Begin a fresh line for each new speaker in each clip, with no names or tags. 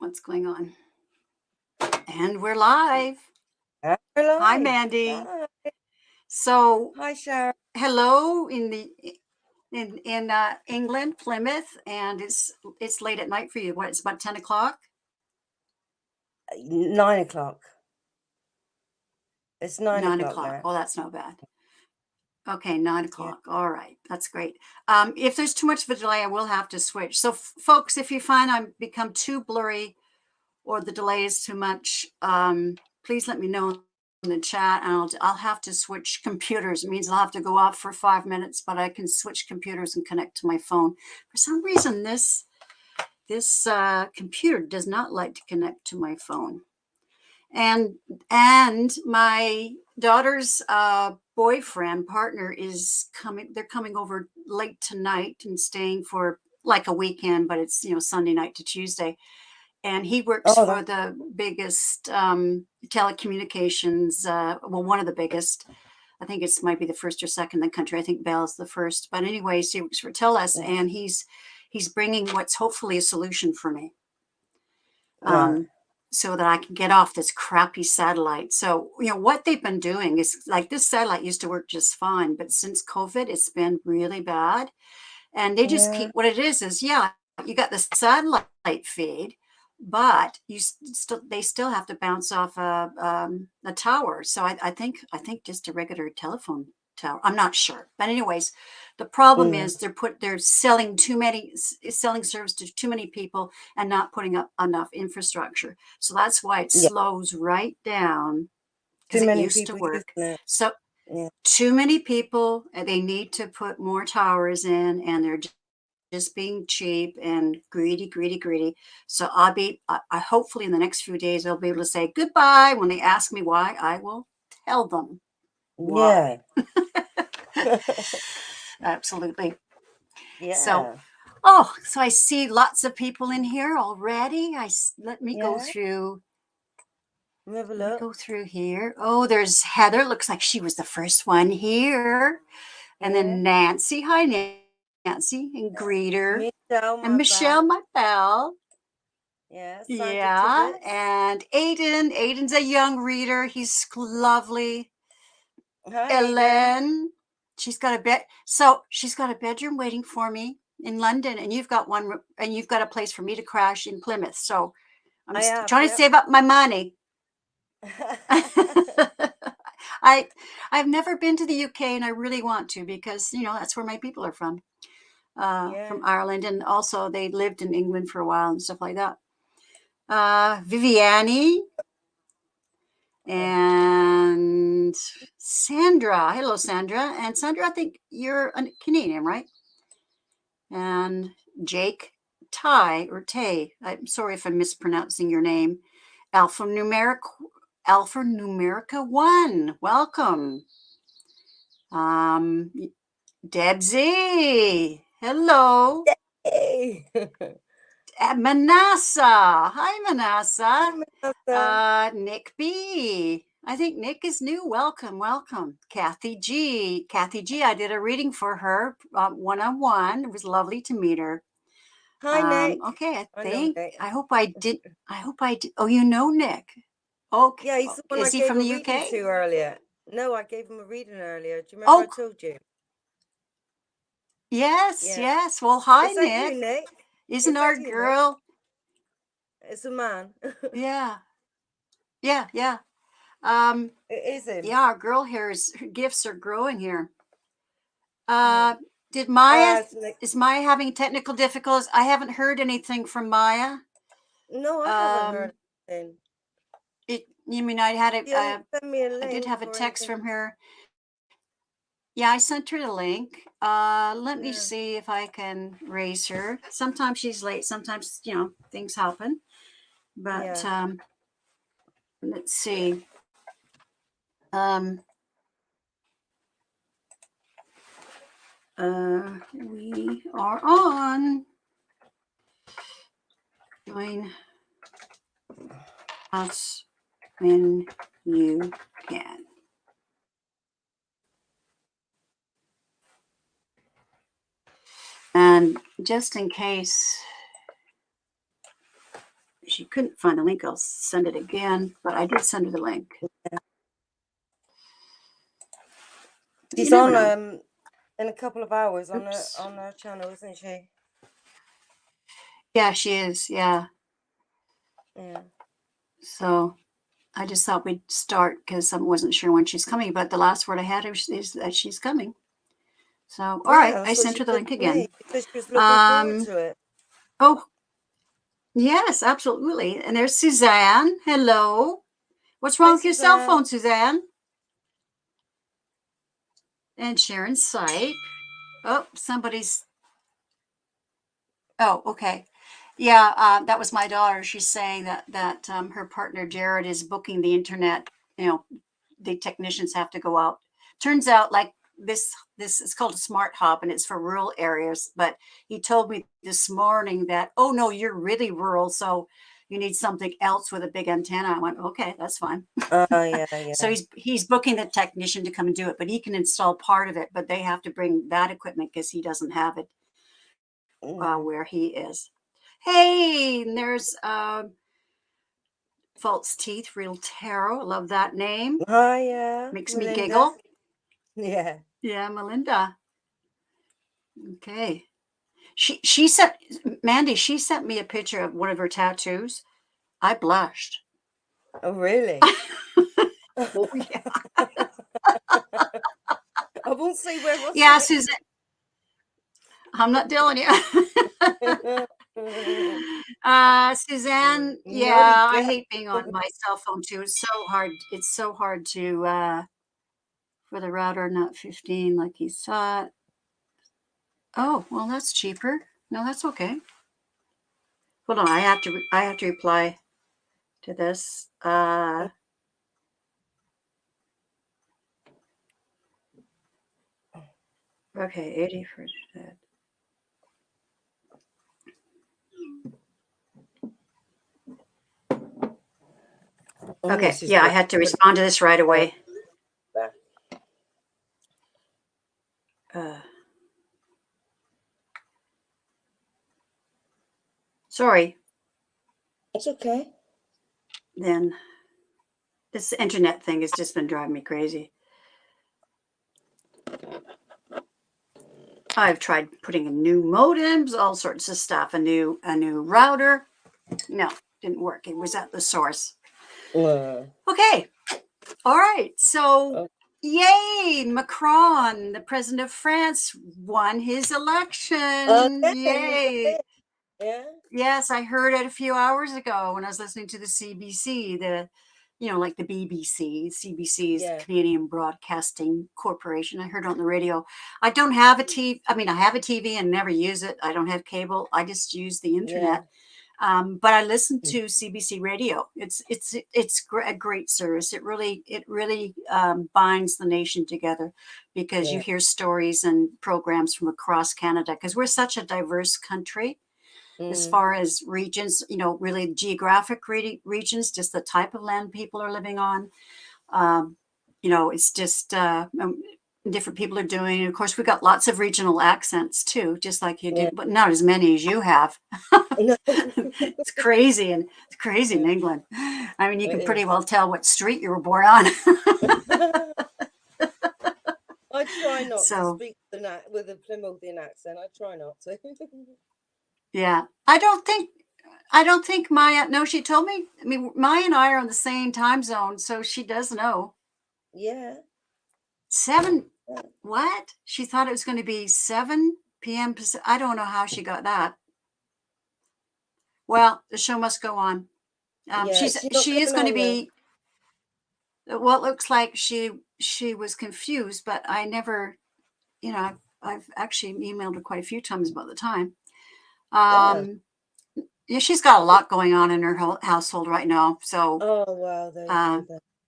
What's going on? And we're live.
We're
Hi,
live.
Mandy.
Hi.
So,
Hi, Sharon.
hello in England, Plymouth, and it's late at night for you. What? It's about 10 o'clock.
9 o'clock. It's 9 o'clock now.
Oh, that's not bad. Okay, 9 o'clock. All right, that's great. If there's too much of a delay, I will have to switch. So, folks, if you find I'm become too blurry or the delay is too much, please let me know in the chat, and I'll have to switch computers. It means I'll have to go off for 5 minutes, but I can switch computers and connect to my phone. For some reason, this computer does not like to connect to my phone. And my daughter's partner is coming. They're coming over late tonight and staying for like a weekend, but it's Sunday night to Tuesday. And he works for the biggest telecommunications, one of the biggest. I think it might be the first or second in the country. I think Bell's the first. But anyways, he works for TELUS, and he's bringing what's hopefully a solution for me, so that I can get off this crappy satellite. So, what they've been doing is, like, this satellite used to work just fine, but since COVID, it's been really bad. And they just keep, what it is, you got the satellite feed, but they still have to bounce off a tower. So I think just a regular telephone tower. I'm not sure, but anyways, the problem is they're selling service to too many people and not putting up enough infrastructure. So that's why it slows right down, because it used to work. So too many people, they need to put more towers in, and they're just being cheap and greedy. So I hopefully in the next few days, I'll be able to say goodbye. When they ask me why, I will tell them why. Absolutely.
Yeah.
So I see lots of people in here already. Let me go through.
Have a look.
Go through here. Oh, there's Heather. Looks like she was the first one here. And then Nancy. Hi, Nancy. And Greeter. Michelle, my pal.
Yeah.
And Aiden. Aiden's a young reader. He's lovely.
Hi,
Ellen. She's got a bedroom waiting for me in London, and you've got a place for me to crash in Plymouth. So I'm trying to save up my money. I've never been to the UK, and I really want to, because that's where my people are from Ireland, and also they lived in England for a while and stuff like that. Viviani and Sandra. Hello, Sandra. And Sandra, I think you're a Canadian, right? And Jake Tay. I'm sorry if I'm mispronouncing your name. Alphanumerica 1. Welcome. Debsy. Hello.
Hey.
Manassa. Hi, Manassa. Nick B. I think Nick is new. Welcome. Kathy G. I did a reading for her one-on-one. It was lovely to meet her.
Hi, Nick.
Okay, I hope I did. Oh, you know Nick. Okay.
Yeah, he's the one
is he from the UK?
To earlier. No, I gave him a reading earlier. Do you remember I told you?
Yes. Well, hi,
Is that you, Nick?
Isn't our girl?
Nick? It's a man.
Yeah.
It is him.
Yeah, our girl here her gifts are growing here. Did Maya? Is Maya having technical difficulties? I haven't heard anything from Maya.
No, I haven't heard anything.
You mean I had
send me a link.
I did have a text from her. Yeah, I sent her the link. Let me see if I can raise her. Sometimes she's late. Sometimes, things happen. But let's see. We are on. Join us when you can. And just in case she couldn't find the link, I'll send it again. But I did send her the link.
She's on in a couple of hours on her channel, isn't she?
Yeah, she is. Yeah.
Yeah.
So I just thought we'd start because I wasn't sure when she's coming. But the last word I had is that she's coming. So all right, I sent her the link again.
Because she was looking forward to it.
Oh, yes, absolutely. And there's Suzanne. Hello. What's wrong with your cell phone, Suzanne? And Sharon Sype. Oh, somebody's. Oh, okay. Yeah, that was my daughter. She's saying that her partner Jared is booking the internet. You know, the technicians have to go out. Turns out, like this is called a smart hub, and it's for rural areas. But he told me this morning that, oh no, you're really rural, so you need something else with a big antenna. I went, okay, that's fine.
Oh yeah, yeah.
So he's booking the technician to come and do it, but he can install part of it. But they have to bring that equipment because he doesn't have it where he is. Hey, and there's False Teeth, Real Tarot. Love that name.
Hi, yeah.
Makes
Melinda.
me giggle.
Yeah.
Yeah, Melinda. Okay. She sent Mandy, she sent me a picture of one of her tattoos. I blushed.
Oh, really?
Oh, yeah.
I won't say where was
Yeah,
it.
Susan. I'm not telling you. Suzanne, yeah, I hate being on my cell phone too. It's so hard. It's so hard to for the router, not 15 like he thought. Oh, well, that's cheaper. No, that's okay. Hold on, I have to reply to this. Okay, 80%. Okay, yeah, I had to respond to this right away. Sorry.
It's okay.
Then this internet thing has just been driving me crazy. I've tried putting in new modems, all sorts of stuff, a new router. No, didn't work. It was at the source. Okay. All right. So yay, Macron, the president of France, won his election. Yay.
Yeah.
Yes, I heard it a few hours ago when I was listening to the CBC, like the BBC. CBC is the Canadian Broadcasting Corporation. I heard it on the radio. I don't have a TV. I mean, I have a TV and never use it. I don't have cable. I just use the internet. But I listen to CBC radio. It's a great service. It really binds the nation together because you hear stories and programs from across Canada because we're such a diverse country. As far as regions, really geographic regions, just the type of land people are living on. It's just different people are doing. And of course, we've got lots of regional accents too, just like you do, but not as many as you have. It's crazy, and it's crazy in England. I mean, you can pretty well tell what street you were born on.
I try not to speak with a Plymouthian accent. I try not to.
Yeah, I don't think Maya. No, she told me. I mean, Maya and I are on the same time zone, so she does know.
Yeah.
7. What? She thought it was going to be 7 p.m. I don't know how she got that. Well, the show must go on. She is going to be. Well, it looks like she was confused, but I never. I've actually emailed her quite a few times about the time. Yeah, she's got a lot going on in her household right now. So,
oh wow,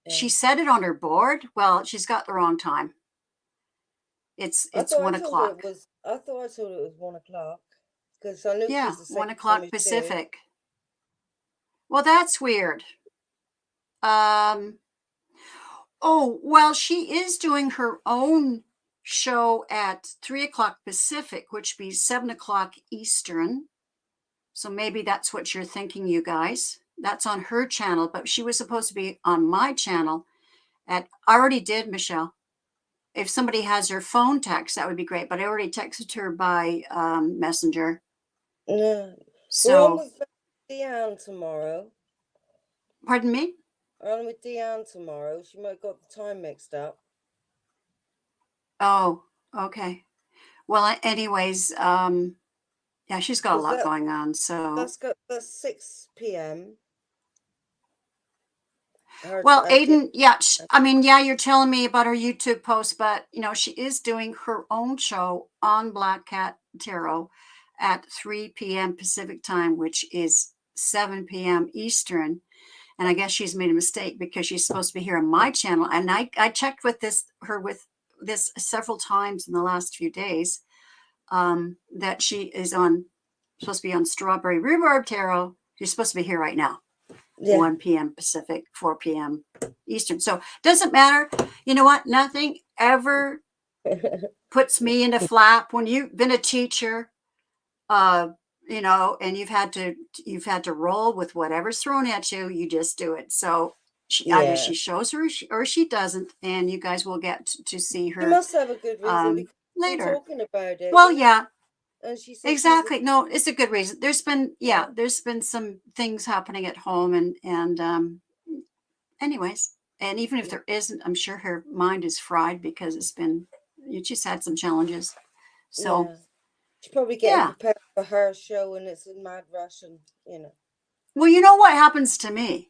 she said it on her board. Well, she's got the wrong time. It's 1 o'clock.
I thought I told it was 1 o'clock because I knew
yeah,
she's the
1 o'clock Pacific. Well, that's weird. Oh well, she is doing her own show at 3 o'clock Pacific, which would be 7 o'clock Eastern. So maybe that's what you're thinking, you guys. That's on her channel, but she was supposed to be on my channel. I already did, Michelle. If somebody has her phone text, that would be great. But I already texted her by Messenger.
Yeah. We're on
So,
with Deanne tomorrow.
pardon me?
We're on with Deanne tomorrow. She might have got the time mixed up.
Oh, okay. Well, anyways, yeah, she's got a lot going on. So
that's 6 p.m.
well, Aiden, yeah, I mean, yeah, you're telling me about her YouTube post, but you know, she is doing her own show on Blackcat Tarot at 3 p.m. Pacific time, which is 7 p.m. Eastern. And I guess she's made a mistake because she's supposed to be here on my channel. And I checked with her with this several times in the last few days, that she is supposed to be on Strawberry Rhubarb Tarot. She's supposed to be here right now. 1 p.m. Pacific, 4 p.m. Eastern. So doesn't matter. You know what? Nothing ever puts me in a flap. When you've been a teacher, you know, and you've had to roll with whatever's thrown at you. You just do it. So either she shows her or she doesn't, and you guys will get to see her.
You must have a good reason because
later.
Talking about it.
Well, yeah.
And she said
exactly. No, it's a good reason. There's been some things happening at home, and anyways, and even if there isn't, I'm sure her mind is fried because she's had some challenges. So
she's probably getting prepared for her show, and it's a mad rush, and you know.
Well, you know what happens to me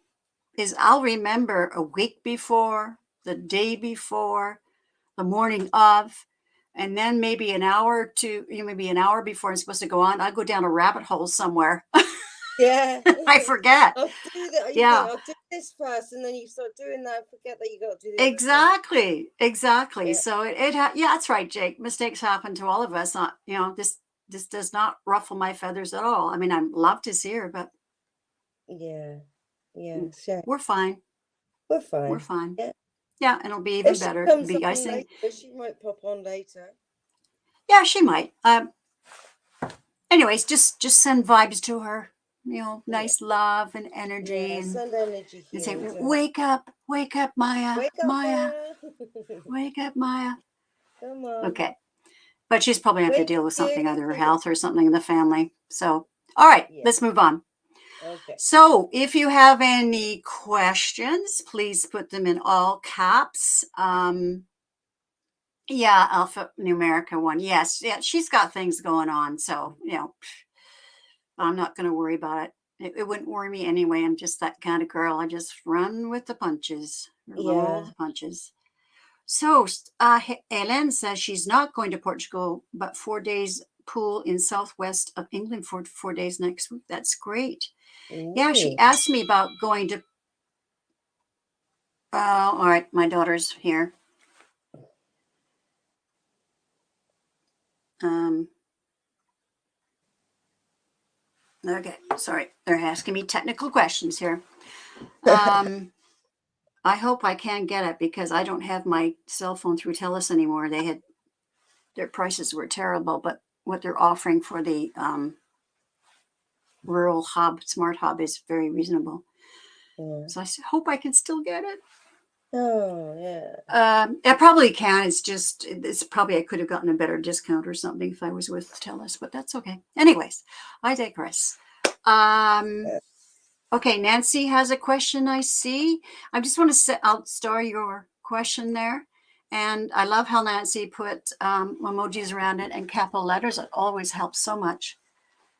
is I'll remember a week before, the day before, the morning of, and then maybe an hour before I'm supposed to go on, I go down a rabbit hole somewhere.
Yeah.
I forget.
I'll do that.
Yeah.
Think, I'll do this first, and then you start doing that, forget that you got to do the
Exactly.
Yeah.
So yeah, that's right, Jake. Mistakes happen to all of us. You know, this does not ruffle my feathers at all. I mean, I'd love to see her, but
yeah, sure.
We're fine.
We're fine.
We're fine.
Yeah.
Yeah, and it'll be even better.
Comes
be
on
icing.
Later, she might pop on later.
Yeah, she might. Anyways, just send vibes to her. You know, nice love and energy, and
send energy
and say,
here.
"Wake up, Maya,
Wake up,
Maya, wake up, Maya."
Come on.
Okay, but she's probably have to deal with something, either her health or something in the family. So, all right, let's move on.
Okay.
So, if you have any questions, please put them in all caps. Yeah, alphanumeric one. Yes, yeah, she's got things going on, so you know, I'm not going to worry about it. It wouldn't worry me anyway. I'm just that kind of girl. I just run with the punches, roll the punches. So, Helen says she's not going to Portugal, but 4 days pool in southwest of England for 4 days next week. That's great. Ooh. Yeah, she asked me about going to. All right, my daughter's here. Okay, sorry. They're asking me technical questions here. I hope I can get it because I don't have my cell phone through TELUS anymore. Their prices were terrible, but what they're offering for the rural smart hub is very reasonable. Yeah. So I hope I can still get it.
Oh, yeah.
I probably can. It's probably I could have gotten a better discount or something if I was with TELUS, but that's okay. Anyways, I digress. Okay, Nancy has a question, I see. I just want to I'll star your question there. And I love how Nancy put emojis around it and capital letters. It always helps so much.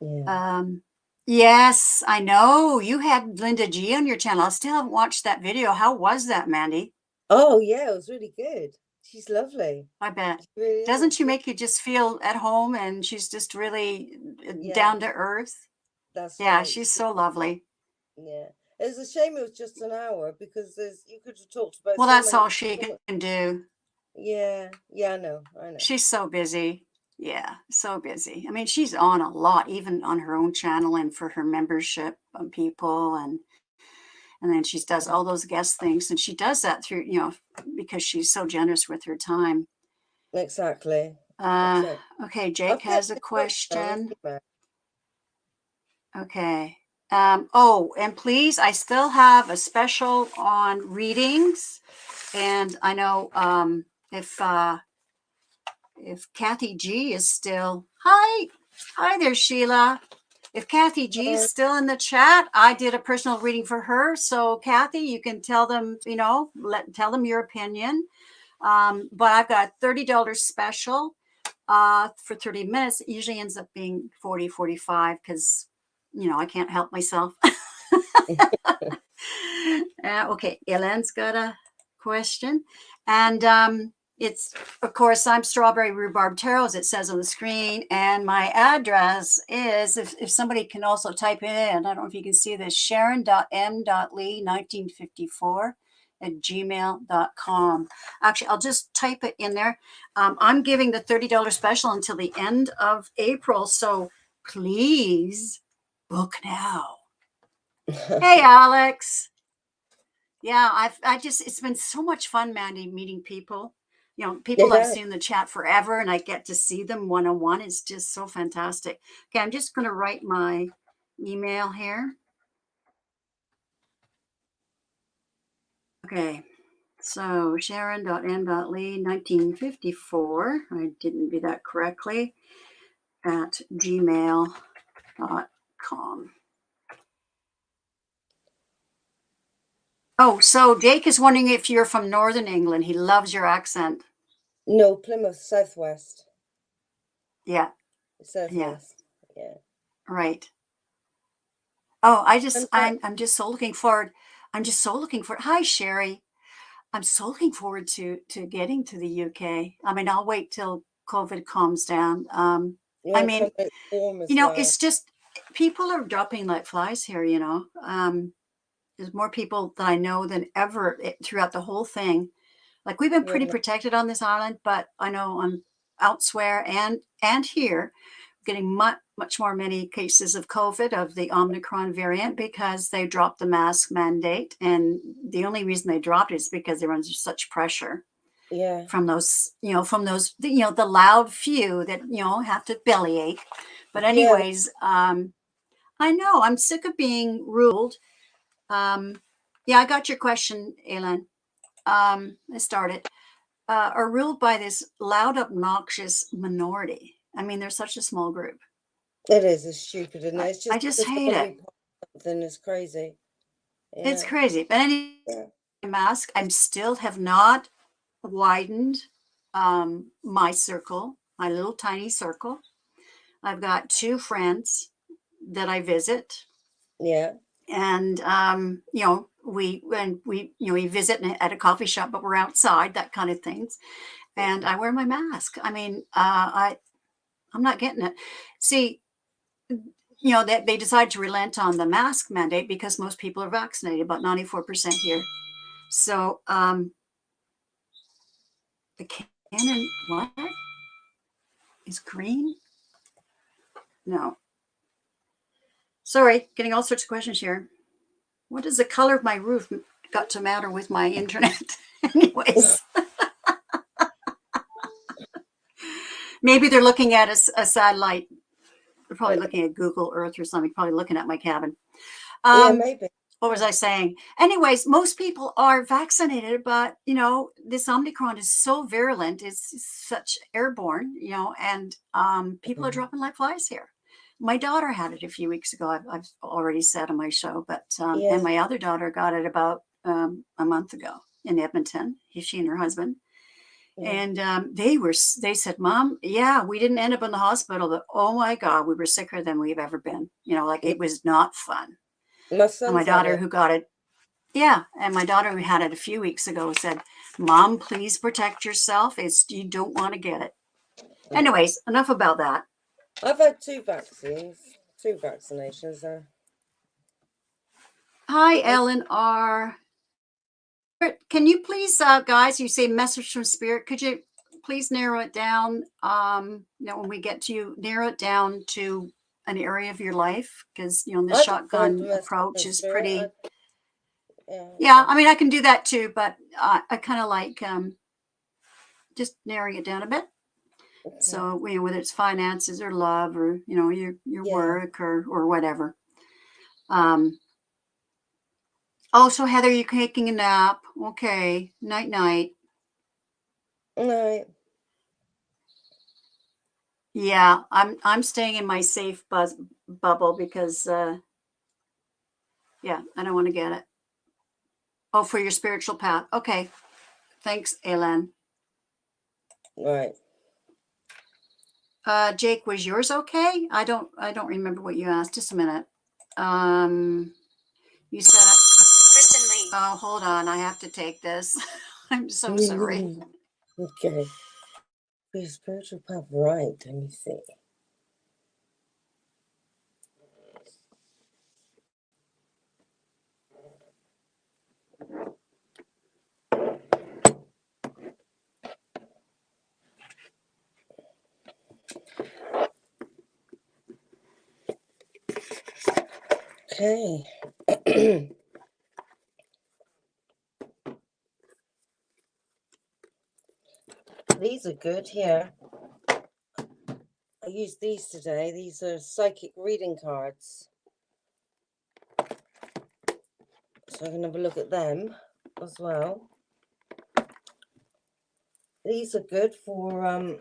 Yeah. Yes, I know. You had Linda G on your channel. I still haven't watched that video. How was that, Mandy?
Oh, yeah, it was really good. She's lovely.
I bet. Really Doesn't she make you just feel at home, and she's just really down to earth?
That's
right. She's so lovely.
Yeah. It's a shame it was just an hour because you could have talked about.
Well, that's all she can do.
Yeah, I know.
She's so busy. Yeah, so busy. I mean, she's on a lot, even on her own channel and for her membership people, and then she does all those guest things, and she does that through, because she's so generous with her time.
Exactly.
Okay, Jake has a question. Okay. Oh, and please, I still have a special on readings. And I know if Kathy G is still, hi there, Sheila. If Kathy G is still in the chat, I did a personal reading for her. So Kathy, you can tell them, tell them your opinion. But I've got a $30 special for 30 minutes. It usually ends up being 40, 45 because, I can't help myself. Okay, Ellen's got a question. And it's, of course, I'm Strawberry Rhubarb Tarot, as it says on the screen. And my address is, if somebody can also type it in, I don't know if you can see this, sharon.m.lee1954@gmail.com. Actually, I'll just type it in there. I'm giving the $30 special until the end of April. So please book now. Hey, Alex. Yeah, it's been so much fun, Mandy, meeting people. People I've seen in the chat forever, and I get to see them one-on-one. It's just so fantastic. Okay, I'm just going to write my email here. Okay, so sharon.m.lee1954, I didn't do that correctly, at gmail.com. Oh, so Jake is wondering if you're from Northern England. He loves your accent.
No, Plymouth, Southwest.
Yeah.
Southwest. Yeah.
Right. Oh, I'm just so looking forward. Hi, Sherry. I'm so looking forward to getting to the UK. I mean, I'll wait till COVID calms down. It's just people are dropping like flies here, There's more people that I know than ever throughout the whole thing. Like, we've been pretty protected on this island, but I know on elsewhere and here, getting much more many cases of COVID, of the Omicron variant, because they dropped the mask mandate. And the only reason they dropped it is because they were under such pressure from those, the loud few that, have to bellyache. But anyways, I know I'm sick of being ruled. Yeah, I got your question, Alan. I started. Are ruled by this loud, obnoxious minority. I mean, they're such a small group.
It is. It's stupid, isn't it?
I just hate it.
It's crazy.
Yeah. It's crazy. But anyway, mask, I still have not widened my circle, my little tiny circle. I've got 2 friends that I visit.
Yeah.
And we visit at a coffee shop, but we're outside, that kind of things. And I wear my mask. I mean, I'm not getting it. See, that they decide to relent on the mask mandate because most people are vaccinated, about 94% here. So the cannon, what is green? No. Sorry, getting all sorts of questions here. What does the color of my roof got to matter with my internet? Anyways. Maybe they're looking at a satellite. They're probably looking at Google Earth or something, probably looking at my cabin.
Yeah, maybe.
What was I saying? Anyways, most people are vaccinated, but, this Omicron is so virulent. It's such airborne, and people are dropping like flies here. My daughter had it a few weeks ago. I've already said on my show, but and my other daughter got it about a month ago in Edmonton. She and her husband. And they said, Mom, yeah, we didn't end up in the hospital, but oh my God, we were sicker than we've ever been. It was not fun. My daughter who got it, and my daughter who had it a few weeks ago said, Mom, please protect yourself. You don't want to get it. Anyways, enough about that.
I've had 2 vaccinations there.
Hi, Ellen R. Can you please, guys, you say message from spirit, could you please narrow it down? When we get to you, narrow it down to an area of your life, because the shotgun approach is pretty. Yeah, I mean, I can do that too, but I kind of like just narrowing it down a bit. Okay. So whether it's finances or love or your work or whatever. Oh, so Heather, you're taking a nap. Okay. Night, night.
Night.
Yeah, I'm staying in my safe bubble because, yeah, I don't want to get it. Oh, for your spiritual path. Okay. Thanks, Ellen.
Right.
Jake, was yours okay? I don't remember what you asked. Just a minute. You said,
Kristen Lee.
oh, hold on. I have to take this. I'm so sorry.
Okay. For your spiritual path, right? Let me see. Okay. These are good here. I used these today. These are psychic reading cards. So I can have a look at them as well. These are good for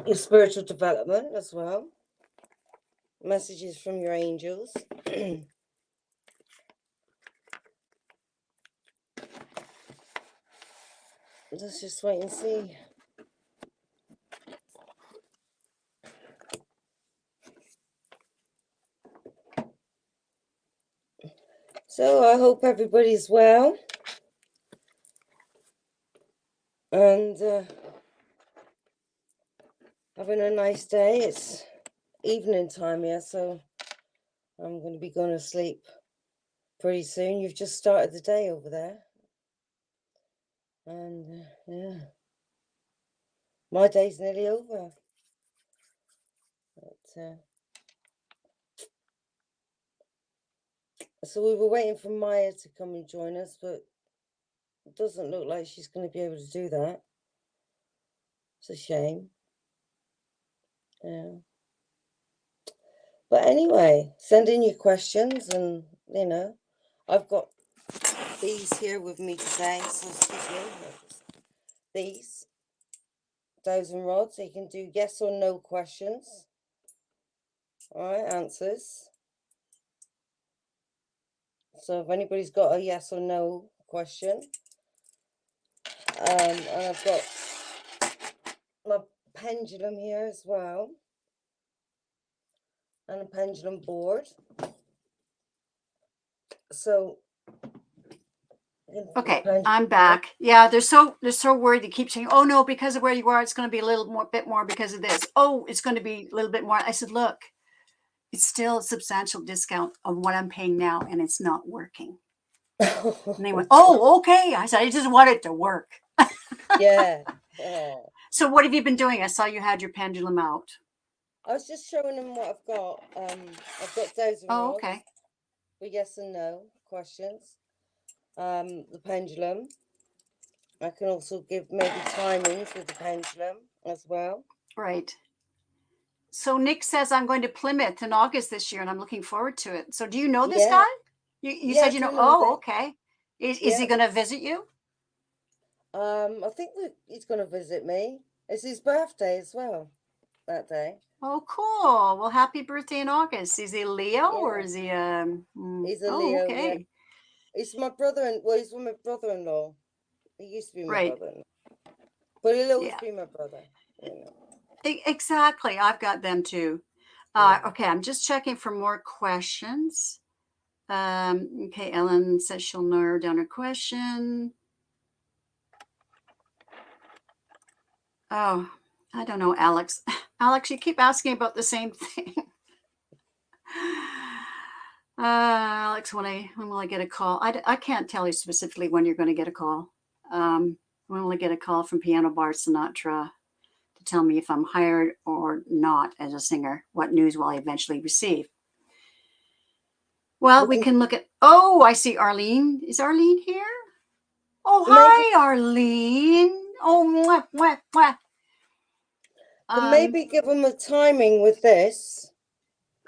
your spiritual development as well. Messages from your angels. Let's just wait and see. So I hope everybody's well. And having a nice day. It's evening time here, so I'm going to be going to sleep pretty soon. You've just started the day over there. And yeah, my day's nearly over. But, so we were waiting for Maya to come and join us, but it doesn't look like she's going to be able to do that. It's a shame. Yeah. But anyway, send in your questions, and you know, I've got these here with me today. So excuse me. These dowsing rods, so you can do yes or no questions. All right, answers. So if anybody's got a yes or no question, and I've got my pendulum here as well, and a pendulum board. So
Okay, I'm back. Yeah, they're so worried. They keep saying, "Oh no, because of where you are, it's going to be a bit more because of this. Oh, it's going to be a little bit more." I said, "Look, it's still a substantial discount of what I'm paying now, and it's not working." And they went, "Oh, okay." I said, "I just want it to work."
Yeah.
So what have you been doing? I saw you had your pendulum out.
I was just showing them what I've got. I've got dowsing rods
okay.
for yes and no questions. The pendulum. I can also give maybe timings with the pendulum as well.
Right. So Nick says I'm going to Plymouth in August this year, and I'm looking forward to it. So do you know this guy? You said you know. Oh, okay. Is he going to visit you?
I think that he's going to visit me. It's his birthday as well that day.
Oh, cool. Well, happy birthday in August. Is he Leo or is he
He's a Leo.
Okay.
Yeah. He's my brother, well, he's my brother-in-law. He used to be my brother-in-law, but he'll always be my brother. You know.
Exactly. I've got them too. Okay, I'm just checking for more questions. Okay, Ellen says she'll narrow down her question. Oh, I don't know, Alex. Alex, you keep asking about the same thing. Alex, when will I get a call? I can't tell you specifically when you're going to get a call. When will I get a call from Piano Bar Sinatra to tell me if I'm hired or not as a singer? What news will I eventually receive? Well, we can look at, oh, I see Arlene. Is Arlene here? Oh, hi, Arlene. Oh, mwah, mwah, mwah.
Maybe give them a timing with this.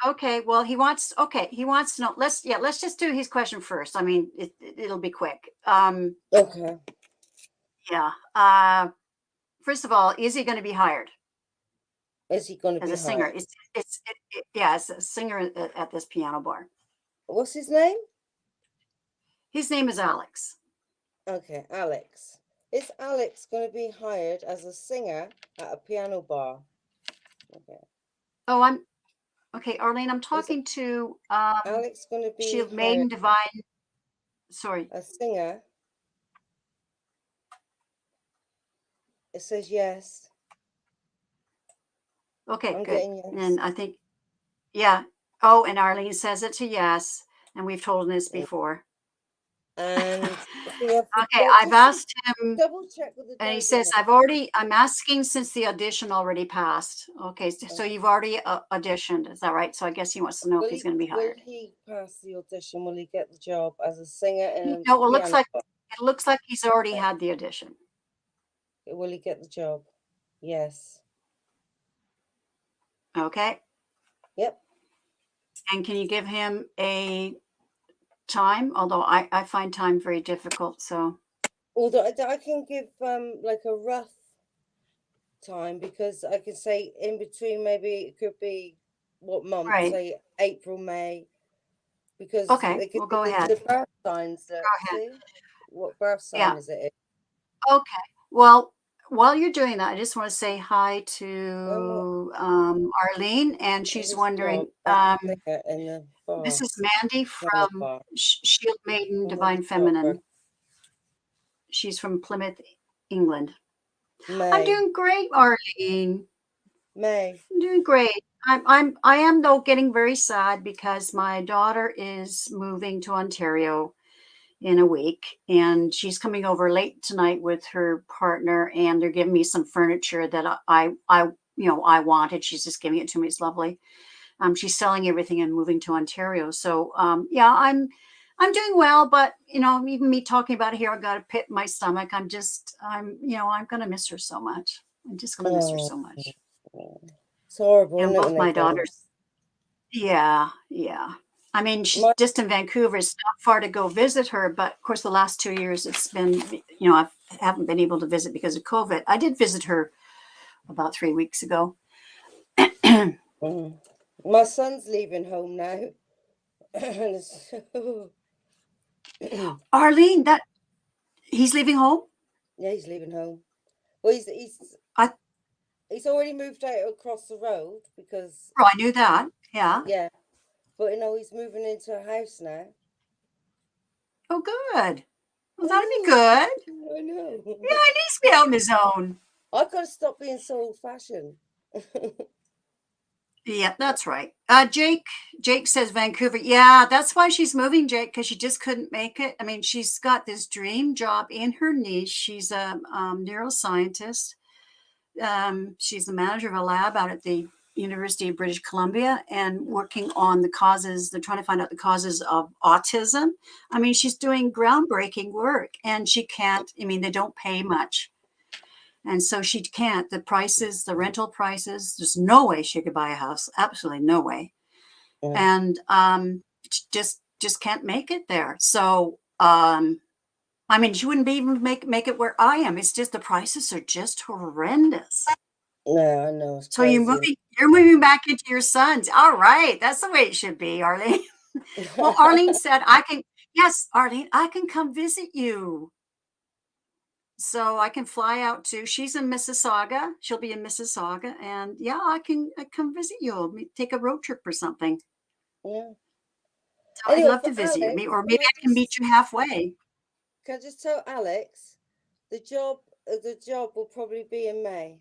Okay, well, he wants to know. Let's just do his question first. I mean, it'll be quick.
Okay.
Yeah. First of all, is he going to be hired
Is he going to
as
be
a singer?
hired?
Yeah, as a singer at this piano bar.
What's his name?
His name is Alex.
Okay, Alex. Is Alex going to be hired as a singer at a piano bar? Okay.
Oh, I'm okay, Arlene. I'm
Is
talking to
Alex going to be
Shield
hired
Maiden Divine. Sorry.
a singer? It says yes.
Okay,
I'm
good.
getting yes.
And I think, yeah. Oh, and Arlene says it to yes, and we've told him this
Mm.
before.
And
Okay, I've
just
asked him,
double check with the
and he
date
says,
on it.
I'm asking since the audition already passed. Okay, so you've already auditioned, is that right? So I guess he wants to know if he's going to be
Will
hired.
he pass the audition? Will he get the job as a singer in a
No, well,
piano bar?
it looks like he's already had the audition.
Will he get the job? Yes.
Okay,
Yep.
and can you give him a time? Although I find time very difficult, so.
Although I can give like a rough time, because I can say in between, maybe it could be what month,
Right.
say April, May, because
Okay, well, go ahead.
the birth signs that,
Go ahead.
see, what birth
Yeah.
sign is it?
Okay. Well, while you're doing that, I just want to say hi
I'm
to Arlene, and she's
his job
wondering.
as a singer in the
This
bar,
is Mandy
piano
from
bar.
Shield Maiden
When will
Divine
he start work?
Feminine. She's from Plymouth, England. I'm
May.
doing great, Arlene.
May.
I'm doing great. I am though getting very sad because my daughter is moving to Ontario in a week, and she's coming over late tonight with her partner, and they're giving me some furniture that I wanted. She's just giving it to me. It's lovely. She's selling everything and moving to Ontario. So yeah, I'm doing well, but even me talking about it here, I got a pit in my stomach. I'm gonna miss her so much. I'm just gonna miss her
Oh,
so much.
it's horrible,
And
isn't it, when
both
they
my
go?
daughters, yeah, yeah. I mean, she's
My,
just in Vancouver. It's not far to go visit her, but of course, the last 2 years it's been, I haven't been able to visit because of COVID. I did visit her about 3 weeks ago.
mm, my son's leaving home now. And
Arlene, that he's leaving home.
yeah, he's leaving home. Well,
I
he's already moved out across the road, because
I knew that. Yeah.
yeah, but he's moving into a house now.
Oh, good. Well,
I
that'd be
know.
good.
I know.
Yeah, he needs to be out on his own.
I've got to stop being so old-fashioned.
Yeah, that's right. Jake says Vancouver. Yeah, that's why she's moving, Jake, because she just couldn't make it. I mean, she's got this dream job in her niche. She's a neuroscientist. She's the manager of a lab out at the University of British Columbia and working on the causes. They're trying to find out the causes of autism. I mean, she's doing groundbreaking work, and she can't. I mean, they don't pay much. And so she can't. The rental prices, there's no way she could buy a house. Absolutely no way.
Mm.
And just can't make it there. So I mean, she wouldn't be even make it where I am. It's just the prices are just horrendous.
No, I know, it's
So
crazy.
you're moving back into your son's. All right. That's the way it should be, Arlene. Well, Arlene said yes, Arlene, I can come visit you. So I can fly out to, she's in Mississauga. She'll be in Mississauga. And yeah, I come visit you, take a road trip or something.
Yeah.
So I'd
Anyway,
love
for
to visit you.
Alex,
Or maybe I can meet you halfway.
can I just tell Alex the job will probably be in May.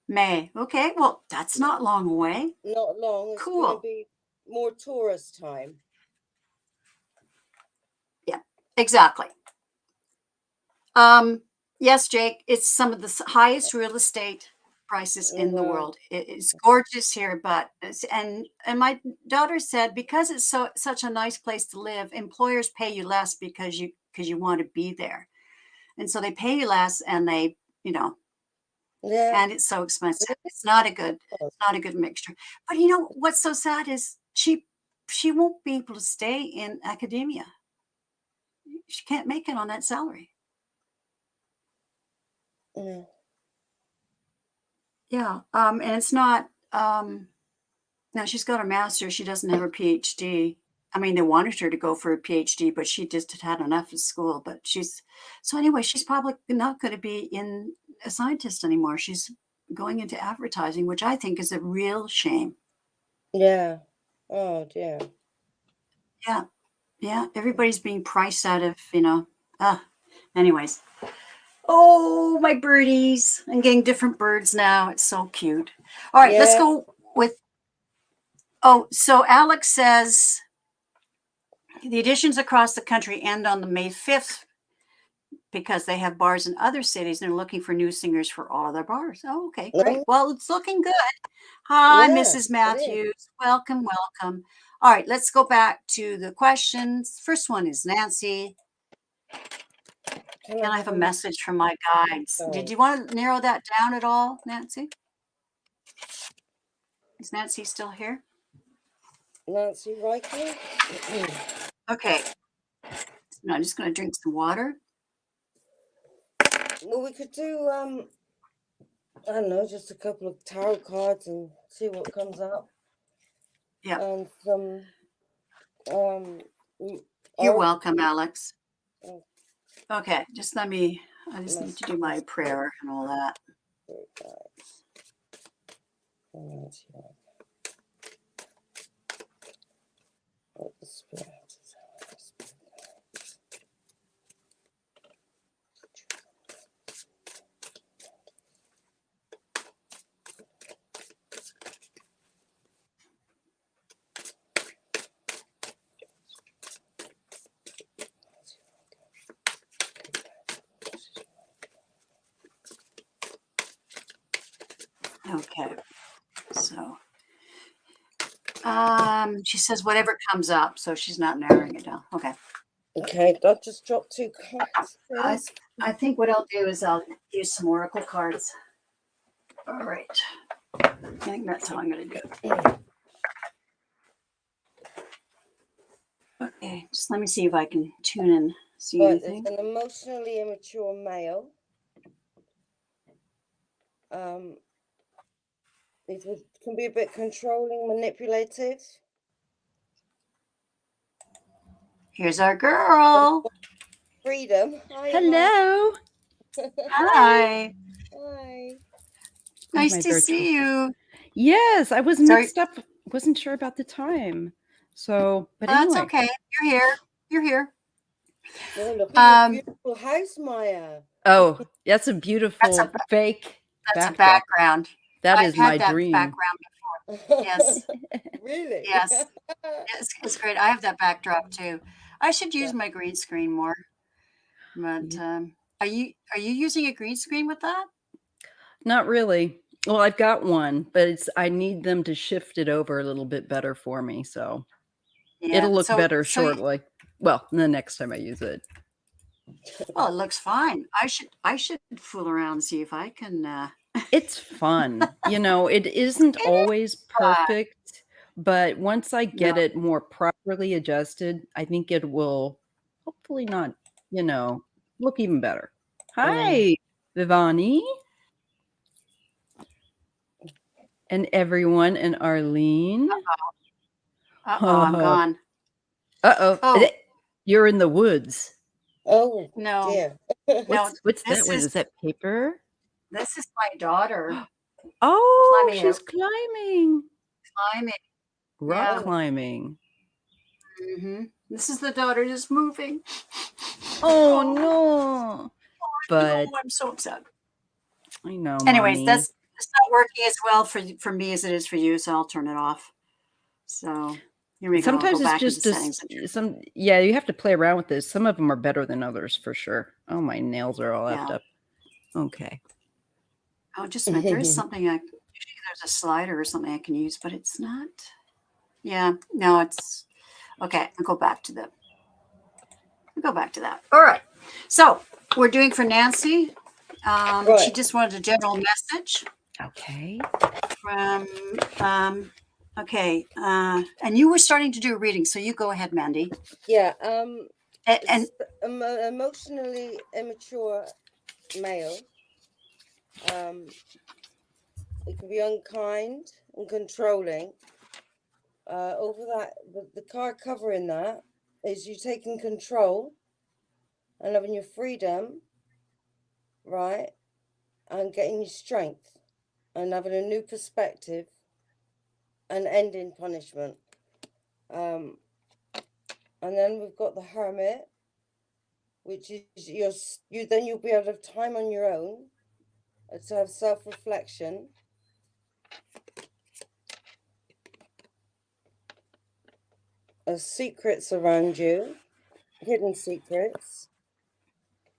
May. Okay. Well, that's not long away.
Not long. It's going to
Cool.
be more tourist time.
Yeah, exactly. Yes, Jake, it's some of the highest real estate prices
In the
in the
world.
world. It's gorgeous here, but and my daughter said because it's such a nice place to live, employers pay you less because you want to be there. And so they pay you less and they,
Yeah.
and it's so expensive. It's not a good mixture. But you know what's so sad is she won't be able to stay in academia. She can't make it on that salary.
Yeah.
Yeah. And it's not now she's got a master's, she doesn't have her PhD. I mean, they wanted her to go for a PhD, but she just had enough of school. But so anyway, she's probably not going to be a scientist anymore. She's going into advertising, which I think is a real shame.
Yeah. Oh dear.
Yeah. Yeah. Everybody's being priced out of, anyways. Oh, my birdies. I'm getting different birds now. It's so cute. All right, let's
Yeah.
go with. Oh, so Alex says the auditions across the country end on the May 5th because they have bars in other cities and they're looking for new singers for all of their bars. Oh, okay, great.
No.
Well, it's looking good. Hi,
Yeah.
Mrs. Matthews. Welcome, welcome. All right, let's go back to the questions. First one is Nancy. Can I have a message from my guides? Did you want to narrow that down at all, Nancy? Is Nancy still here?
Nancy Riker?
Okay. No, I'm just going to drink some water.
Well, we could do, I don't know, just a couple of tarot cards and see what comes up.
Yeah.
And some,
You're welcome, Alex. Okay, I just need to do my prayer and all that. Okay, so she says whatever comes up, so she's not narrowing it down. Okay.
Okay, I'll just drop 2 cards.
I think what I'll do is I'll use some oracle cards. All right. I think that's how I'm going to do it. Okay, just let me see if I can tune in. See anything?
There's an emotionally immature male. It can be a bit controlling, manipulative.
Here's our girl.
Freedom. Hi,
hello.
Hi.
Hi.
Nice to see you.
Yes, I was mixed up. Wasn't sure about the time. So, but anyway.
That's okay. You're here. You're here.
Oh, look at your beautiful house, Maya.
Oh, that's a beautiful fake
That's a background.
That is my
that
dream.
Background before. Yes.
Really?
Yes. It's great. I have that backdrop too. I should use my green screen more. But are you using a green screen with that?
Not really. Well, I've got one, but I need them to shift it over a little bit better for me. So it'll look better shortly. Well, the next time I use it.
Well, it looks fine. I should fool around and see if I can.
It's fun. It isn't always perfect, but once I get it more properly adjusted, I think it will hopefully not, look even better. Hi, Vivani. And everyone, and Arlene.
Uh-oh, I'm gone.
Uh-oh.
Oh.
You're in the woods.
Oh,
no.
Dear.
What's that one? Is that paper?
This is my daughter.
Oh, she's climbing. Rock climbing.
Mm-hmm. This is the daughter just moving.
Oh, no. But
I'm so upset.
I know.
Anyways,
Mommy.
it's not working as well for me as it is for you, so I'll turn it off. So here we go.
Sometimes
go
it's just you have to play around with this. Some of them are better than others for sure. Oh, my nails are all effed up. Okay.
Oh, just a minute. There is something there's a slider or something I can use, but it's not. Yeah, no, it's okay. I'll go back to that. All right. So we're doing for Nancy. She
Right.
just wanted a general message
Okay.
from, okay. And you were starting to do a reading, so you go ahead, Mandy.
Yeah.
And
Emotionally immature male. It can be unkind and controlling. Over that, the card covering that is you taking control and having your freedom, right? And getting your strength and having a new perspective and ending punishment. And then we've got the Hermit, which is then you'll be able to have time on your own to have self-reflection. Secrets around you, hidden secrets,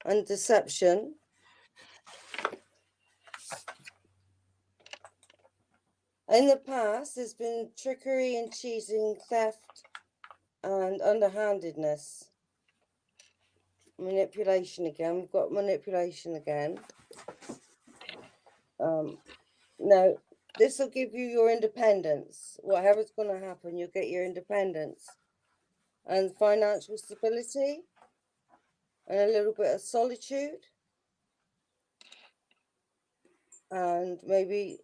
and deception. In the past, there's been trickery and cheating, theft, and underhandedness. Manipulation again. We've got manipulation again. Now, this will give you your independence. Whatever's going to happen, you'll get your independence and financial stability and a little bit of solitude. And maybe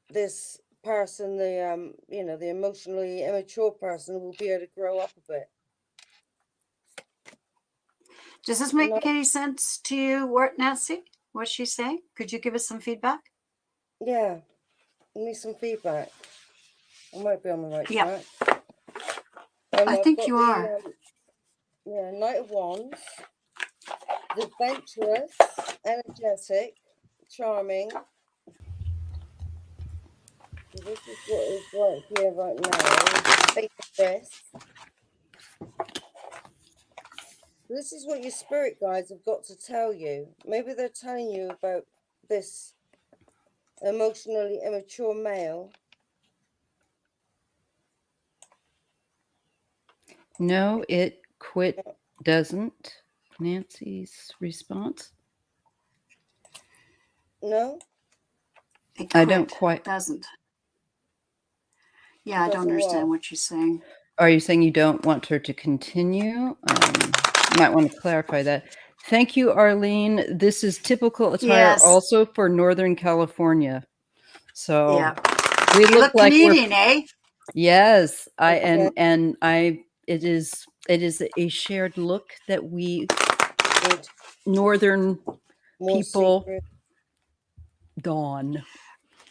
this person, the the emotionally immature person, will be able to grow up a bit.
does this make any sense to you, Nancy? What's she saying? Could you give us some feedback?
Yeah, give me some feedback. I might be on the right track.
I think you are.
Knight of Wands, adventurous, energetic, charming. So this is what is right here, right now. Take this. This is what your spirit guides have got to tell you. Maybe they're telling you about this emotionally immature male.
No, it doesn't. Nancy's response.
No?
I don't quite.
Doesn't. Yeah, I don't understand what you're saying.
Are you saying you don't want her to continue? You might want to clarify that. Thank you, Arlene. This is typical attire also for Northern California. So
yeah.
we look like
Canadian, eh?
Yes, it is a shared look that we Northern people don.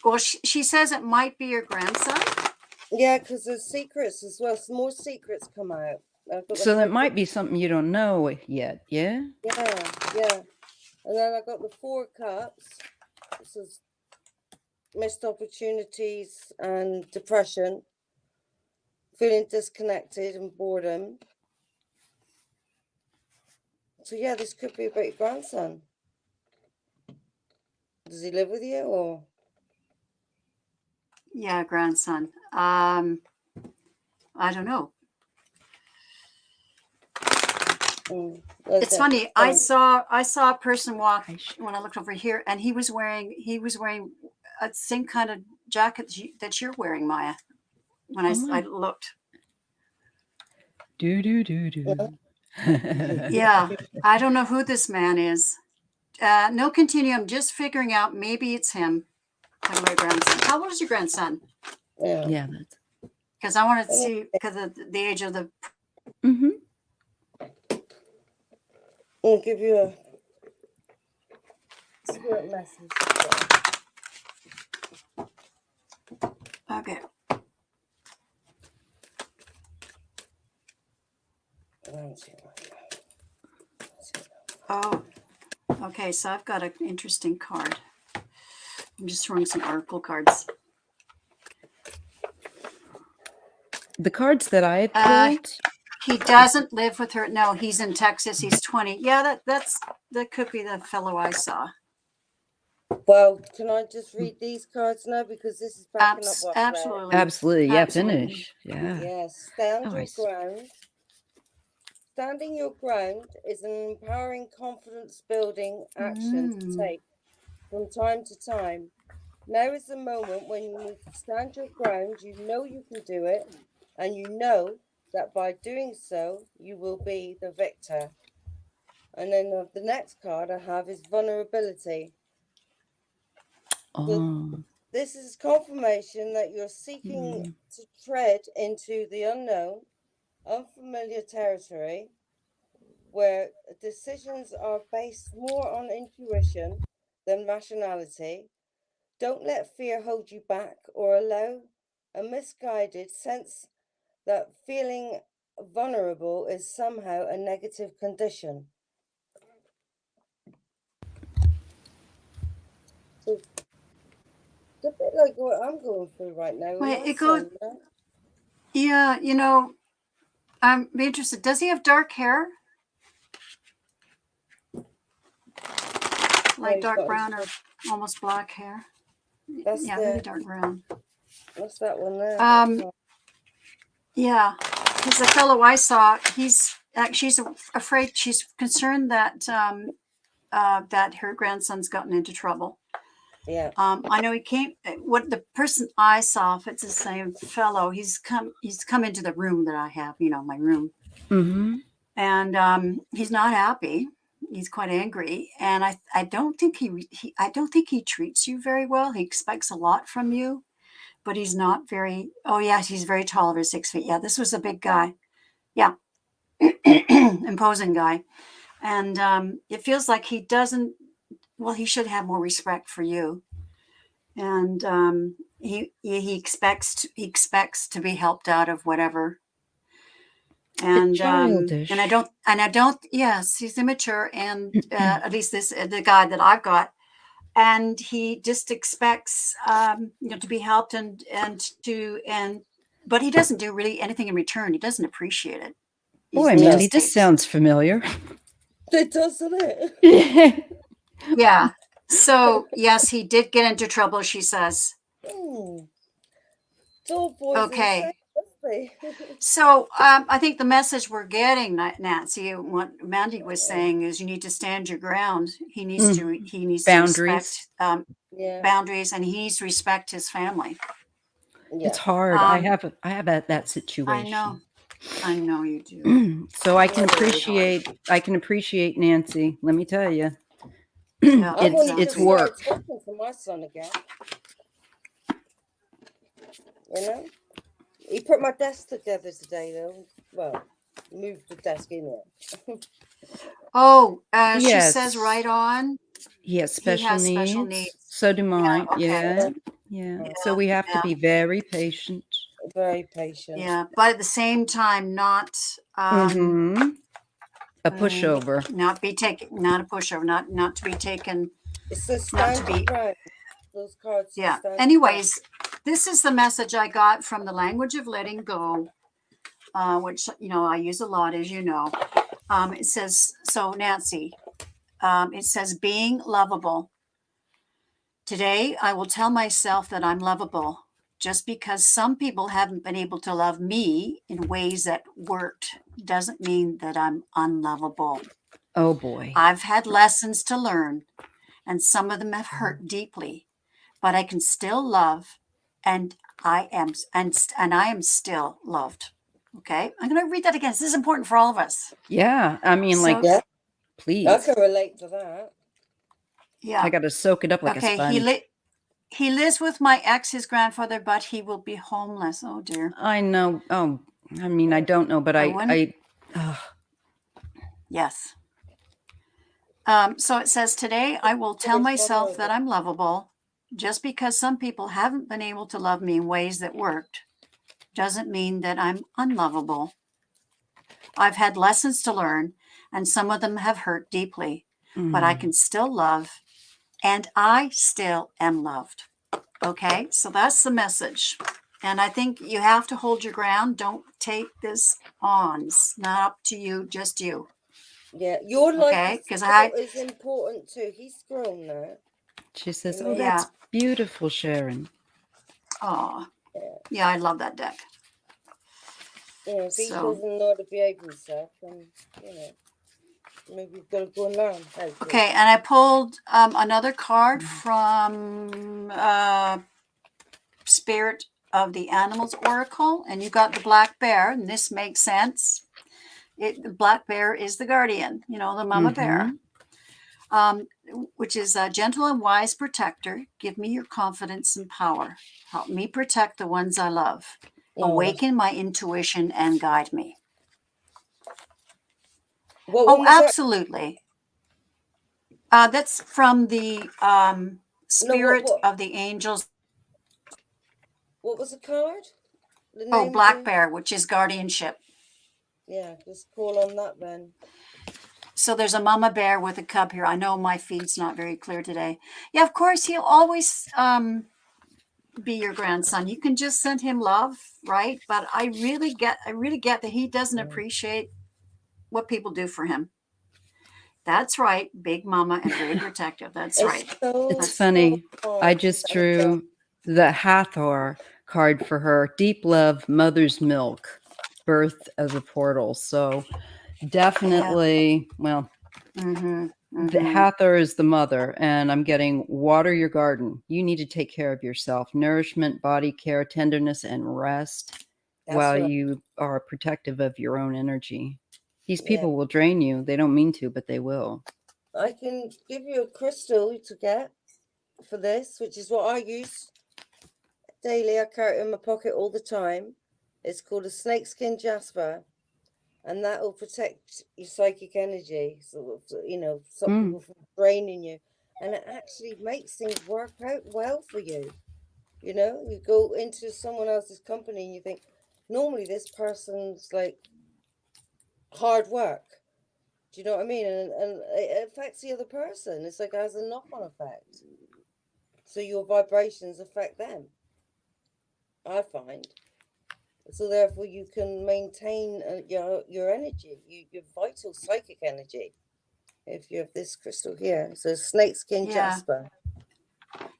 Well, she says it might be your grandson.
Yeah, because there's secrets as well. Some more secrets come out.
So that might be something you don't know yet, yeah?
Yeah. And then I got the 4 cups. This is missed opportunities and depression, feeling disconnected and boredom. So yeah, this could be about your grandson. Does he live with you or?
Yeah, grandson. I don't know. It's funny. I saw a person walk when I looked over here, and he was wearing a same kind of jacket that you're wearing, Maya. When I looked. Yeah, I don't know who this man is. No continuum. Just figuring out. Maybe it's him. My grandson. How old is your grandson?
Yeah,
because I wanted to see because of the age of the.
I'll give you a spirit message.
Okay. Oh, okay. So I've got an interesting card. I'm just throwing some oracle cards.
The cards that I pulled.
He doesn't live with her. No, he's in Texas. He's 20. Yeah, that could be the fellow I saw.
Well, can I just read these cards now because this is backing up what
Absolutely. Yeah, finish. Yeah.
Yes, stand your ground. Standing your ground is an empowering, confidence-building action to take from time to time. Now is the moment when you need to stand your ground. You know you can do it, and you know that by doing so, you will be the victor. And then the next card I have is vulnerability.
Oh.
This is confirmation that you're seeking to tread into the unknown, unfamiliar territory, where decisions are based more on intuition than rationality. Don't let fear hold you back or allow a misguided sense that feeling vulnerable is somehow a negative condition. So it's a bit like what I'm going through right now with
Wait,
my
it goes.
son. You know?
Yeah, you know, I'm interested. Does he have dark hair? Like
he's
dark
got
brown or almost black hair?
That's
Yeah,
the
maybe dark brown.
that's that one there.
Yeah, because the fellow I saw, she's afraid, she's concerned that that her grandson's gotten into trouble.
Yeah.
I know he came. What the person I saw, if it's the same fellow, he's come into the room that I have. You know, my room, and he's not happy. He's quite angry, and I don't think I don't think he treats you very well. He expects a lot from you, but he's not very. Oh yeah, he's very tall, over 6 feet. Yeah, this was a big guy. Yeah, imposing guy, and it feels like he doesn't. Well, he should have more respect for you, and he expects to be helped out of whatever. And
childish.
and I don't. Yes, he's immature, and at least the guy that I've got, and he just expects to be helped but he doesn't do really anything in return. He doesn't appreciate it.
Boy,
He
Mandy,
just
this
takes.
sounds familiar.
It does, doesn't it?
Yeah. So yes, he did get into trouble, she says.
It's all boys
Okay.
insane.
So I think the message we're getting, Nancy, what Mandy was saying is you need to stand your ground. He needs to
Boundaries.
respect boundaries, and he needs to respect his family.
Yeah.
It's hard. I have that situation.
I know you do.
So I can appreciate Nancy. Let me tell you,
Yeah,
I've only
it's
just started
work.
talking to my son again. You know, he put my desk together today, though. Well, moved the desk in there.
Oh,
Yes.
she says right on.
He has special needs. So do mine.
Yeah, okay.
Yeah. So we have to be very patient.
Very patient.
Yeah, but at the same time, not
A pushover.
not a pushover, not to be taken.
It's the stand ground. Those cards.
Yeah. Anyways, this is the message I got from the language of letting go, which I use a lot, as you know. It says, so Nancy, it says being lovable. Today, I will tell myself that I'm lovable. Just because some people haven't been able to love me in ways that worked doesn't mean that I'm unlovable.
Oh boy.
I've had lessons to learn, and some of them have hurt deeply, but I can still love, and I am still loved. Okay, I'm going to read that again. This is important for all of us.
Yeah, I mean, please.
I can relate to that.
Yeah,
I got to soak it up like a sponge.
He lives with my ex, his grandfather, but he will be homeless. Oh dear.
I know. Oh, I mean, I don't know, but
yes. So it says, today I will tell myself that I'm lovable. Just because some people haven't been able to love me in ways that worked doesn't mean that I'm unlovable. I've had lessons to learn, and some of them have hurt deeply, but I can still love, and I still am loved. Okay, so that's the message. And I think you have to hold your ground. Don't take this on. It's not up to you, just you.
Yeah, your life is important too. He's grown now.
She says, "Oh, that's beautiful, Sharon."
Oh, yeah, I love that deck.
Yeah, if he doesn't know how to behave himself, then Maybe you've got to go and learn how to.
Okay, and I pulled another card from Spirit of the Animals Oracle, and you got the black bear, and this makes sense. The black bear is the guardian, the mama bear, which is a gentle and wise protector. Give me your confidence and power. Help me protect the ones I love. Awaken my intuition and guide me. Oh, absolutely. That's from the Spirit of the Angels.
What was the card?
Black bear, which is guardianship.
Yeah, just call on that then.
So there's a mama bear with a cub here. I know my feed's not very clear today. Yeah, of course, he'll always be your grandson. You can just send him love, right? But I really get that he doesn't appreciate what people do for him. That's right, big mama and very protective. That's right.
It's funny. I just drew the Hathor card for her. Deep love, mother's milk, birth as a portal. So definitely, the Hathor is the mother, and I'm getting water your garden. You need to take care of yourself. Nourishment, body care, tenderness, and rest while you are protective of your own energy. These people will drain you. They don't mean to, but they will.
I can give you a crystal to get for this, which is what I use daily. I carry it in my pocket all the time. It's called a Snakeskin Jasper, and that will protect your psychic energy. So, some people from draining you, and it actually makes things work out well for you. You go into someone else's company and you think, normally this person's like hard work. Do you know what I mean? And it affects the other person. It's like it has a knock-on effect. So your vibrations affect them, I find. So therefore you can maintain your energy, your vital psychic energy, if you have this crystal here. So Snakeskin Jasper.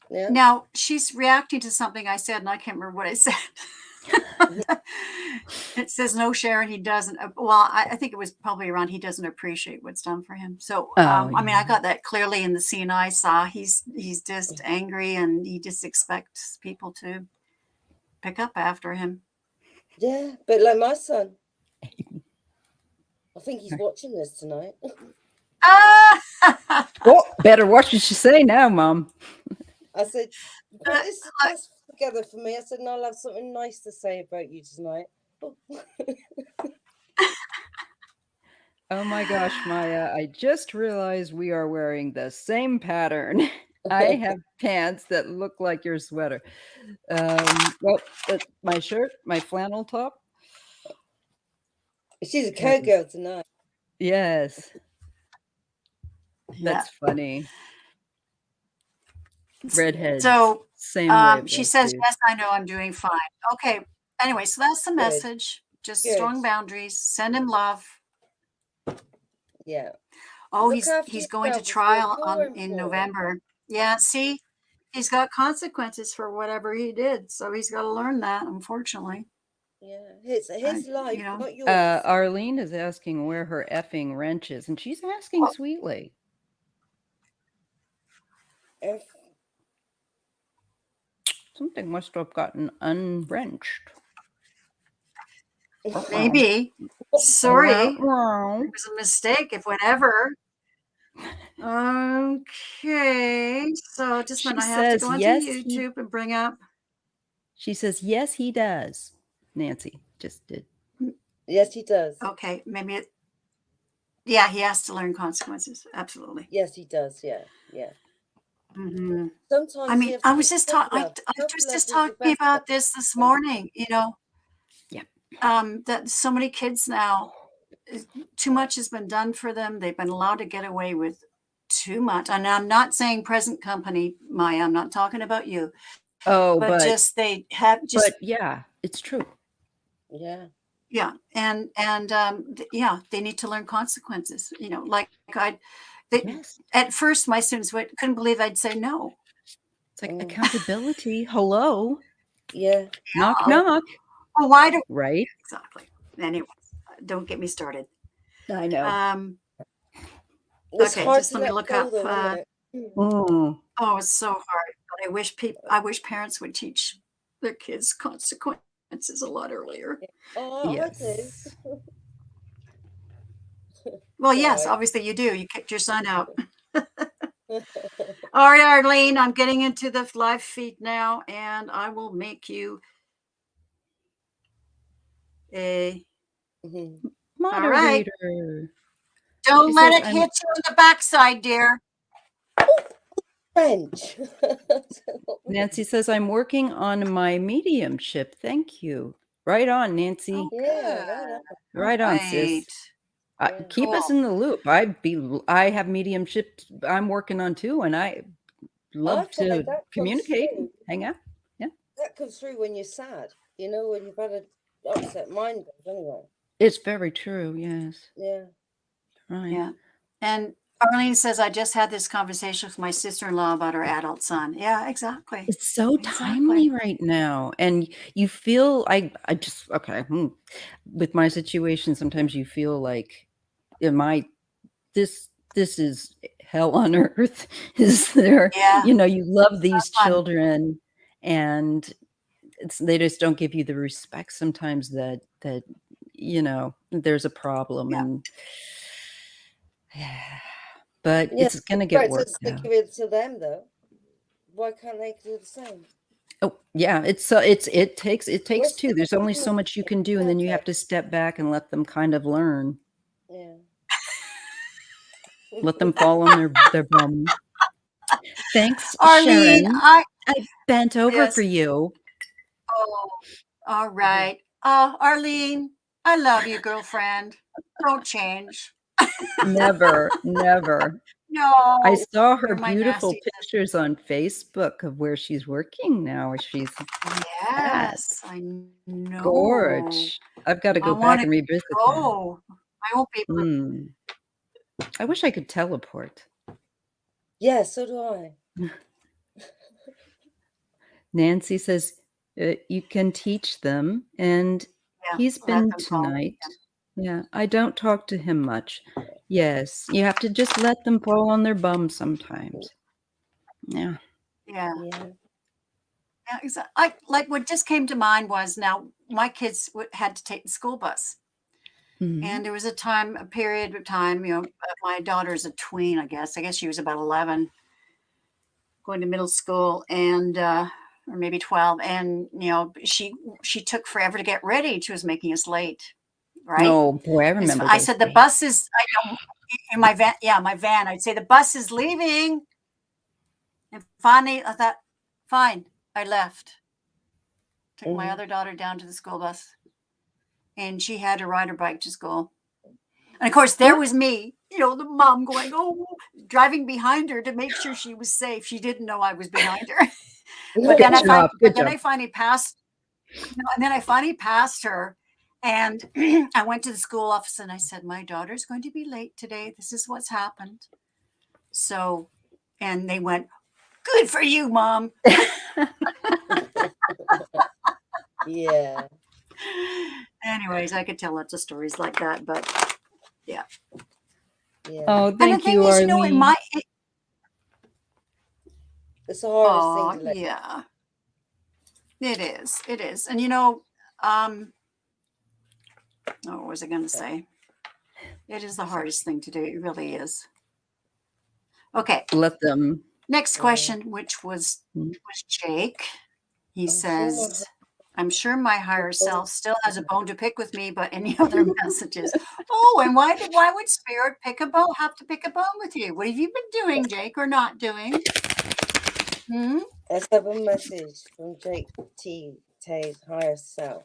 Yeah.
Now she's reacting to something I said, and I can't remember what I said. It says no, Sharon, he doesn't. Well, I think it was probably around he doesn't appreciate what's done for him. So I mean, I got that clearly in the scene I saw. He's just angry, and he just expects people to pick up after him.
Yeah, but like my son, I think he's watching this tonight.
Oh, better watch what you say now, Mom.
I said, put this together for me. I said, and I'll have something nice to say about you tonight.
Oh my gosh, Maya, I just realized we are wearing the same pattern. I have pants that look like your sweater. Well, my shirt, my flannel top.
She's a cowgirl tonight.
Yes. That's funny. Redhead.
So
same way.
She says, yes, I know I'm doing fine. Okay. Anyway, so that's the message. Just strong boundaries. Send him love.
Yeah.
Oh, he's going to trial in November. Yeah, see, he's got consequences for whatever he did. So he's got to learn that, unfortunately.
Yeah, his life, not yours.
Arlene is asking where her effing wrench is, and she's asking sweetly. Something must have gotten unwrenched.
Maybe. Sorry. It was a mistake, if whatever. Okay. So just when I have to go onto YouTube and bring up.
She says, yes, he does. Nancy just did.
Yes, he does.
Okay. Maybe he has to learn consequences. Absolutely.
Yes, he does. Yeah. Yeah.
Mm-hmm.
Sometimes
I mean, I was just talking about this morning, Yeah. That so many kids now, too much has been done for them. They've been allowed to get away with too much. And I'm not saying present company, Maya. I'm not talking about you.
Oh,
but just they have just.
But yeah, it's true.
Yeah.
Yeah, and they need to learn consequences. At first, my students couldn't believe I'd say no.
It's like accountability. Hello.
Yeah.
Knock, knock.
Well, why do
right?
Exactly. Anyway, don't get me started.
I know.
It's
Okay,
hard
just
to
let me
let
look
go,
up.
though, isn't it?
Mm.
Oh, it's so hard. But I wish parents would teach their kids consequences a lot earlier.
Oh, I do.
Yes.
Well, yes,
Try.
obviously you do. You kicked your son out. All right, Arlene, I'm getting into the live feed now, and I will make you a.
Mhm.
All right.
Moderator.
Don't
She
let
says,
it hit you in the backside, dear.
French.
Nancy says, I'm working on my mediumship. Thank you. Right on,
Oh,
Nancy.
Yeah,
good.
right on.
Right on, sis.
Right.
Yeah.
Keep us
Cool.
in the loop. I have mediumship I'm working on too, and I
I
love
find
to
that comes
communicate and
through.
hang out. Yeah.
That comes through when you're sad. You know, when you've had an upset mind goes anyway.
It's very true. Yes.
Yeah.
Right.
Yeah. And Arlene says, I just had this conversation with my sister-in-law about her adult son. Yeah, exactly.
It's so
Exactly.
timely right now. And you feel I just okay. With my situation, sometimes you feel like am I this is hell on earth. Is there,
Yeah.
you love
It's
these
not fun.
children and they just don't give you the respect sometimes that there's a problem
Yeah.
and but
Yeah.
it's gonna get
Right,
worked
they
out.
give it to them, though. Why can't they do the same?
Oh yeah, it takes
What's
two.
the
There's only
name
so
of
much you can do, and then you have
Blackcat?
to step back and let them kind of learn.
Yeah.
Let them fall on their bum. Thanks,
Arlene,
Sharon. I bent over for
yes.
you.
Oh, all
Mhm.
right. Arlene, I love you, girlfriend. Don't change.
Never, never. I
No,
saw her
you're my
beautiful
nasty
pictures on Facebook of where she's working now. She's
sister.
at
Yes, I know.
gorge. I've got to
I
go
want
back
to
and revisit that.
go. I won't be able to.
Mm. I wish I could teleport.
Yeah, so do I.
Nancy says you can teach them, and
Yeah,
he's
let
been
them fall.
tonight. Yeah, I don't talk to him much. Yes, you have to just let them fall on their bum sometimes. Yeah.
Yeah.
Yeah.
Yeah, exactly. I like what just came to mind was now my kids had to take the school bus.
Mhm.
And there was a period of time, my daughter's a tween, I guess. I guess she was about 11, going to middle school, and or maybe 12. And she took forever to get ready. She was making us late, right?
Oh boy, I remember
I
those
said the
days.
bus is in my van. Yeah, my van. I'd say the bus is leaving. And finally, I thought, fine. I left. Took my
Mhm.
other daughter down to the school bus, and she had to ride her bike to school. And of course, there was me, the mom going, oh, driving behind her to make sure she was safe. She didn't know I was behind her. but
Good
then I
job. Good
then
job.
I finally passed, and then I finally passed her. And I went to the school office and I said, my daughter's going to be late today. This is what's happened. So, and they went, good for you, Mom.
Yeah.
Anyways, I could tell lots of stories like that, but yeah.
Yeah.
Oh,
And the
thank
thing
you,
is, in
Arlene.
It's the hardest thing
oh,
to let
yeah, it is. It is. And what was I going to
go.
say? It is the hardest thing to do. It really is. Okay.
Let them.
Next
Yeah.
question, which was Jake. He says, I'm sure my higher self still has a bone to pick with me, but any other messages? Oh, and why would spirit have to pick a bone with you? What have you been doing, Jake, or not doing?
Let's have a message from Jake Tay's higher self.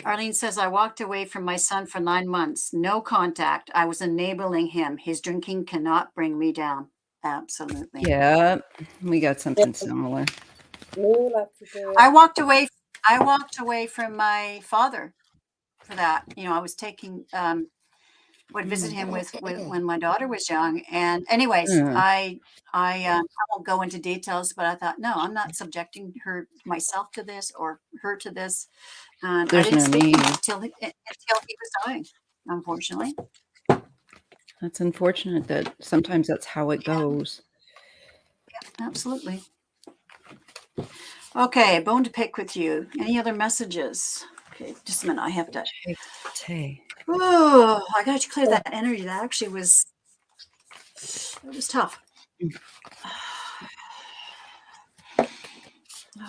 Arlene says, I walked away from my son for 9 months. No contact. I was enabling him. His drinking cannot bring me down. Absolutely.
Yeah, we got something similar.
I walked away from my father for that. I was taking would visit him with when my daughter was young. And anyways, I won't go into details, but I thought, no, I'm not subjecting myself to this or her to this. And I
There's
didn't
no
speak
need.
until he was dying, unfortunately.
That's unfortunate that sometimes that's how it goes.
Yeah, absolutely. Okay, bone to pick with you. Any other messages? Okay, just a minute. I have to. Oh, I got to clear that energy. That actually was. It was tough.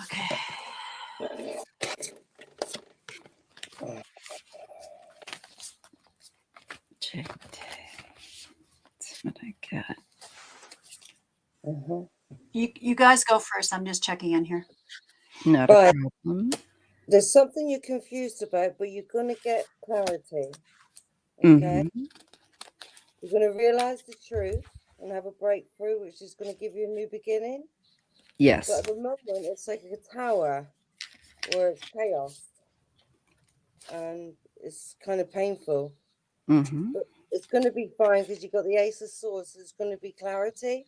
Okay.
That's what I got.
Mm-hmm.
You guys go first. I'm just checking in here.
Not a problem.
There's something you're confused about, but you're going to get clarity. Okay?
Mm-hmm.
You're going to realize the truth and have a breakthrough, which is going to give you a new beginning.
Yes.
But at the moment, it's like a tower where it's chaos. And it's kind of painful.
Mm-hmm.
But it's going to be fine because you've got the Ace of Swords. So there's going to be clarity.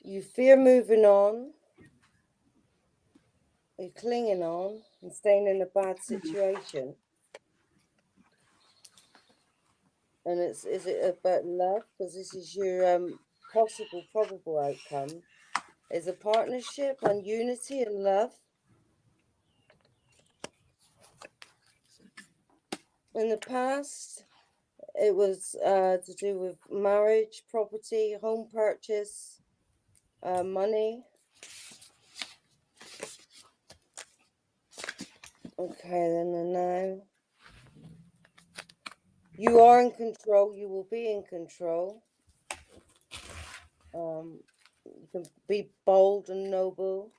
You fear moving on. You're clinging on and staying in a bad situation. And is it about love? Because this is your possible, probable outcome. Is a partnership and unity and love. In the past, it was to do with marriage, property, home purchase, money. Okay, then now. You are in control. You will be in control. You can be bold and noble.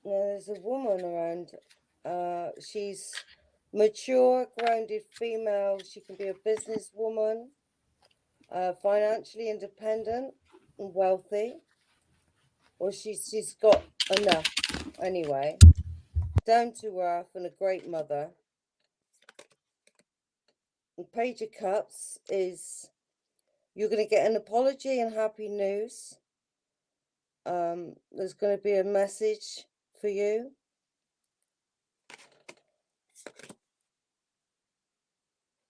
Now, there's a woman around. She's mature, grounded female. She can be a businesswoman, financially independent and wealthy. Or she's got enough anyway. Down to earth and a great mother. And Page of Cups is you're going to get an apology and happy news. There's going to be a message for you.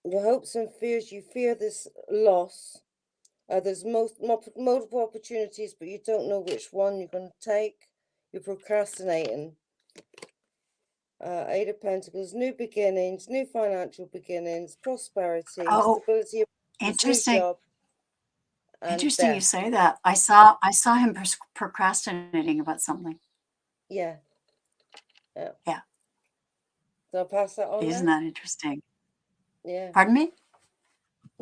Your hopes and fears, you fear this loss. There's multiple opportunities, but you don't know which one you're going to take. You're procrastinating. Eight of Pentacles, new beginnings, new financial beginnings, prosperity, stability of
interesting.
new job.
Interesting you say that. I saw him procrastinating about something.
Yeah.
Yeah.
So I'll pass that on.
Isn't that interesting?
Yeah.
Pardon me?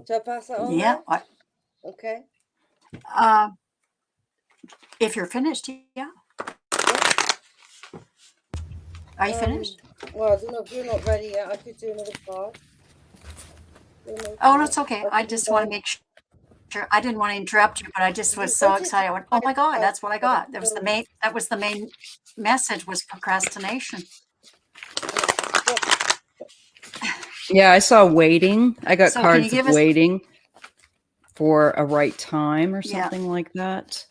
Shall I pass that on?
Yeah.
Okay.
If you're finished, yeah. Are you finished?
Well, I don't know if you're not ready yet. I could do another card.
Oh, that's okay. I just want to make sure. I didn't want to interrupt you, but I just was so excited. I went, "Oh my God, that's what I got." That was the main message was procrastination.
Yeah, I saw waiting. I got cards of waiting for a right time or something like that.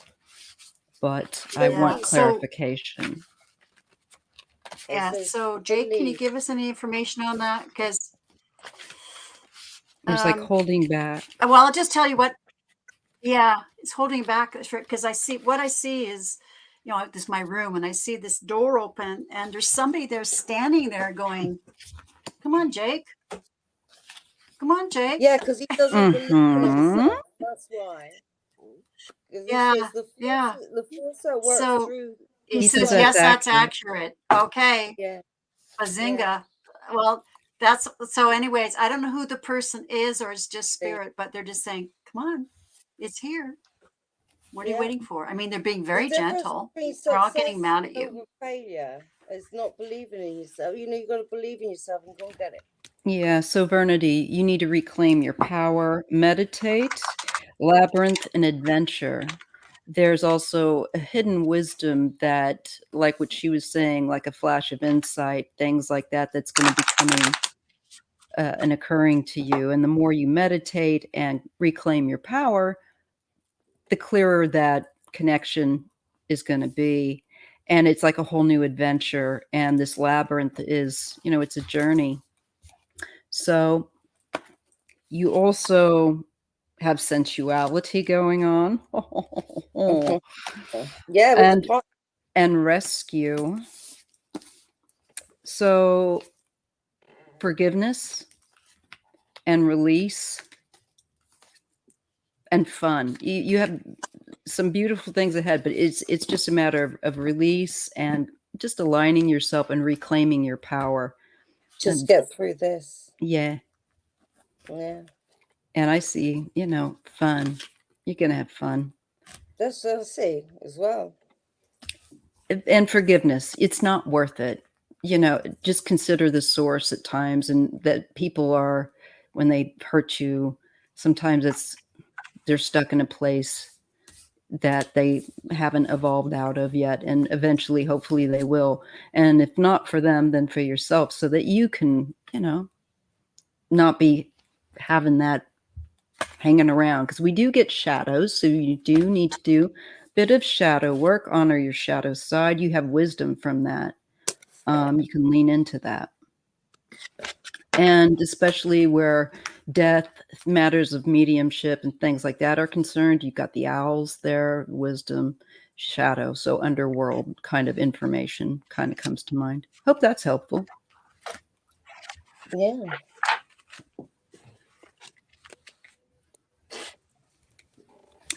But I want clarification.
Yeah. So, Jake, can you give us any information on that? Because
there's like holding back.
Well, I'll just tell you what. Yeah, it's holding back because I see is, this is my room, and I see this door open, and there's somebody there standing there going, "Come on, Jake. Come on, Jake."
Yeah, because he doesn't believe in himself. That's why.
Yeah,
the force that works through.
He says, "Yes, that's accurate." Okay.
Yeah.
Bazinga. Yeah. Well, that's so. Anyways, I don't know who the person is, or it's just spirit, but they're just saying, "Come on, it's here. What are you waiting for?" I mean, they're being very gentle. They're not getting mad at you.
Failure is not believing in yourself. You got to believe in yourself and go and get it.
Yeah. So, Vernity, you need to reclaim your power, meditate, labyrinth, and adventure. there's also a hidden wisdom that, like what she was saying, like a flash of insight, things like that, that's going to be coming and occurring to you. And the more you meditate and reclaim your power, the clearer that connection is going to be. And it's like a whole new adventure. And this labyrinth is, it's a journey. So you also have sensuality going on.
Yeah, with the pot.
And rescue. So forgiveness and release and fun. You have some beautiful things ahead, but it's just a matter of release and just aligning yourself and reclaiming your power.
Just get through this.
Yeah.
Yeah.
And I see, fun. You're going to have fun.
That's what I see as well.
And forgiveness. It's not worth it. Just consider the source at times, and that people are, when they hurt you, sometimes they're stuck in a place that they haven't evolved out of yet. And eventually, hopefully they will. And if not for them, then for yourself, so that you can, not be having that hanging around, because we do get shadows. So you do need to do a bit of shadow work, honor your shadow side. You have wisdom from that. You can lean into that. And especially where death, matters of mediumship and things like that are concerned, you've got the owls there, wisdom, shadow. So underworld kind of information kind of comes to mind. Hope that's helpful.
Yeah.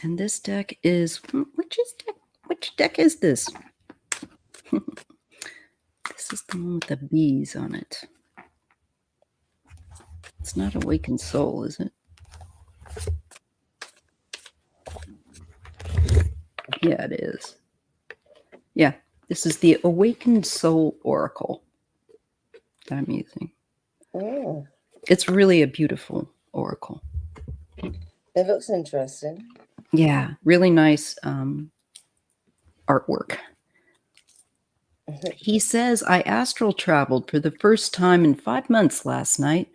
And this deck is, which deck is this? This is the one with the bees on it. It's not Awakened Soul, is it? Yeah, it is. Yeah, this is the Awakened Soul Oracle that I'm using.
Oh.
It's really a beautiful oracle.
It looks interesting.
Yeah, really nice artwork. He says, I astral traveled for the first time in 5 months last night.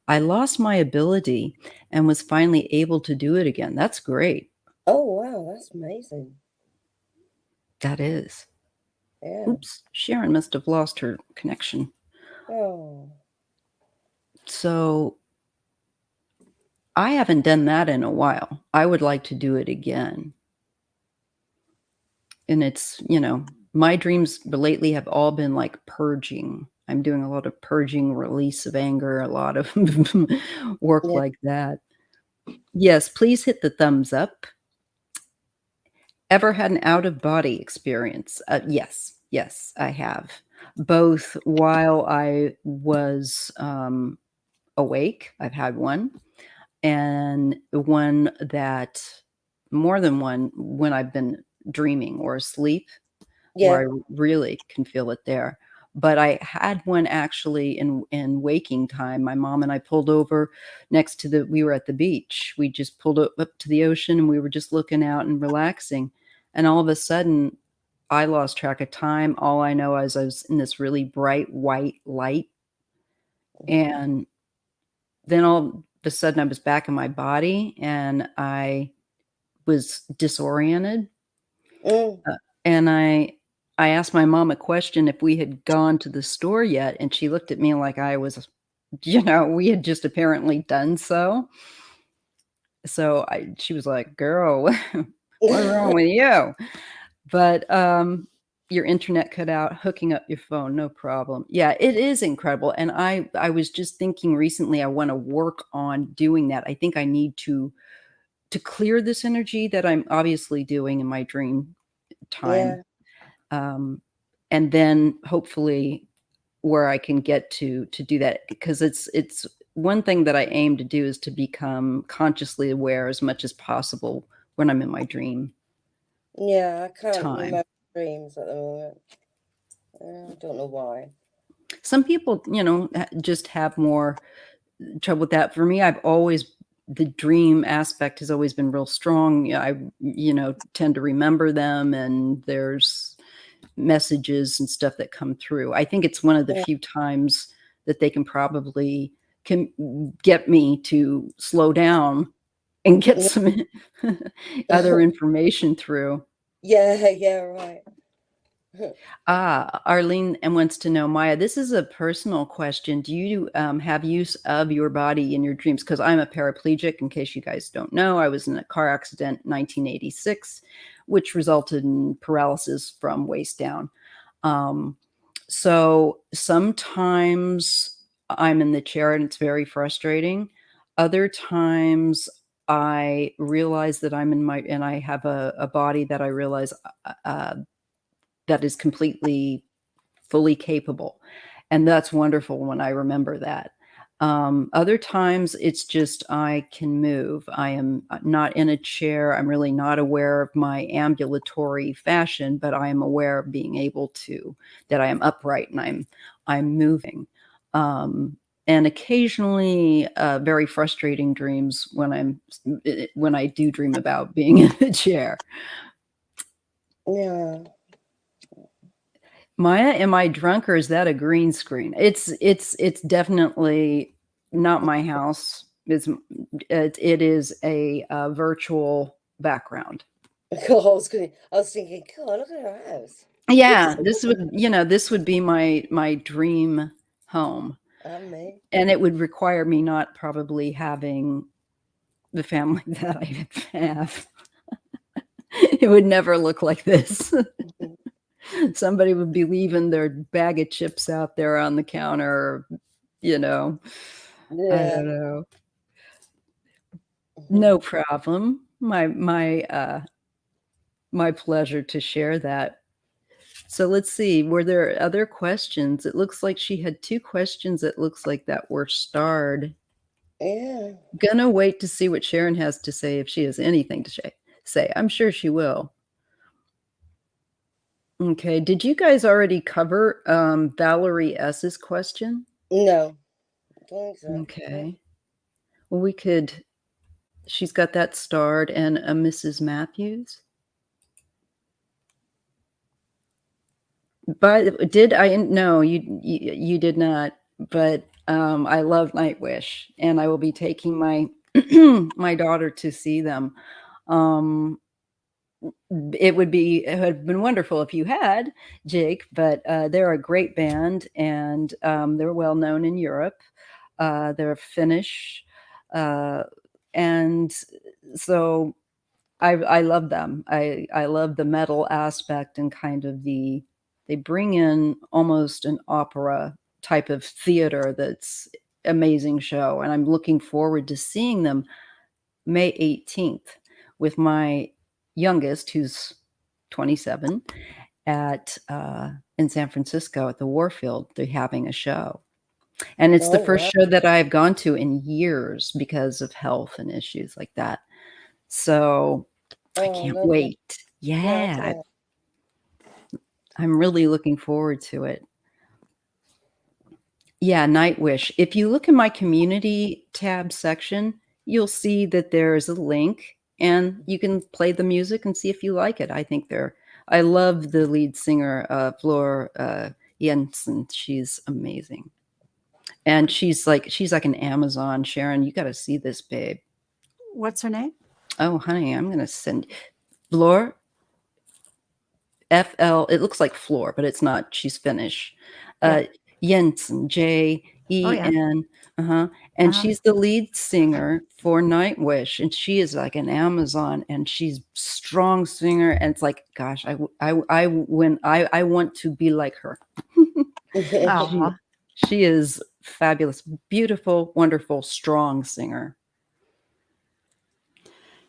I lost my ability and was finally able to do it again. That's great.
Oh, wow. That's amazing.
That is.
Yeah.
Oops, Sharon must have lost her connection.
Oh.
So I haven't done that in a while. I would like to do it again. And it's, my dreams lately have all been like purging. I'm doing a lot of purging, release of anger, a lot of work like that. Yes, please hit the thumbs up. Ever had an out-of-body experience? Yes, I have. Both while I was awake, I've had one, and more than one when I've been dreaming or asleep, where I really can feel it there. But I had one actually in waking time. My mom and I pulled over we were at the beach. We just pulled up to the ocean and we were just looking out and relaxing. And all of a sudden, I lost track of time. All I know is I was in this really bright white light. And then all of a sudden I was back in my body and I was disoriented. And I asked my mom a question if we had gone to the store yet, and she looked at me like I was, we had just apparently done so. So she was like, girl, what's wrong with you? But your internet cut out, hooking up your phone, no problem. Yeah, it is incredible. And I was just thinking recently, I want to work on doing that. I think I need to clear this energy that I'm obviously doing in my dream time. And then hopefully where I can get to do that, because it's one thing that I aim to do is to become consciously aware as much as possible when I'm in my dream.
Yeah, I can't remember dreams at the moment. I don't know why.
Some people, just have more trouble with that. For me, I've always the dream aspect has always been real strong. I, tend to remember them, and there's messages and stuff that come through. I think it's one of the few times that they can get me to slow down and get some other information through.
Yeah, right.
Arlene wants to know, Maya, this is a personal question. Do you have use of your body in your dreams? Because I'm a paraplegic, in case you guys don't know. I was in a car accident in 1986, which resulted in paralysis from waist down. So sometimes I'm in the chair and it's very frustrating. Other times I realize that and I have a body that I realize that is completely fully capable. And that's wonderful when I remember that. Other times it's just I can move. I am not in a chair. I'm really not aware of my ambulatory fashion, but I am aware of being able that I am upright and I'm moving. And occasionally very frustrating dreams when I do dream about being in a chair.
Yeah.
Maya, am I drunk or is that a green screen? It's definitely not my house. It is a virtual background.
God, I was thinking, God, look at her house.
Yeah, this would be my dream home,
Me.
and it would require me not probably having the family that I have. It would never look like this. Somebody would be leaving their bag of chips out there on the counter,
Yeah.
I don't know. No problem. My pleasure to share that. So let's see, were there other questions? It looks like she had 2 questions that looks like that were starred.
Yeah.
Gonna wait to see what Sharon has to say, if she has anything to say. I'm sure she will. Okay, did you guys already cover Valerie S's question?
No. I don't think so.
Okay. Well, she's got that starred, and a Mrs. Matthews. But did I? No, you did not. But I love Nightwish, and I will be taking my my daughter to see them. It would have been wonderful if you had, Jake, but they're a great band, and they're well known in Europe. They're Finnish, and so I love them. I love the metal aspect and kind of they bring in almost an opera type of theater that's amazing show. And I'm looking forward to seeing them May 18th with my youngest, who's 27, in San Francisco at the Warfield. They're having a show. And it's the first show that I've gone to in years because of health and issues like that. So I can't wait. Yeah. I'm really looking forward to it. Yeah, Nightwish. If you look in my community tab section, you'll see that there's a link and you can play the music and see if you like it. I love the lead singer, Flor Jensen. She's amazing. And she's like an Amazon. Sharon, you got to see this babe.
What's her name?
Oh, honey, I'm going to send Flor. FL, it looks like Floor, but it's not. She's Finnish. Jensen, Jen. And she's the lead singer for Nightwish, and she is like an Amazon, and she's strong singer. And it's like, gosh, I want to be like her. She is fabulous, beautiful, wonderful, strong singer.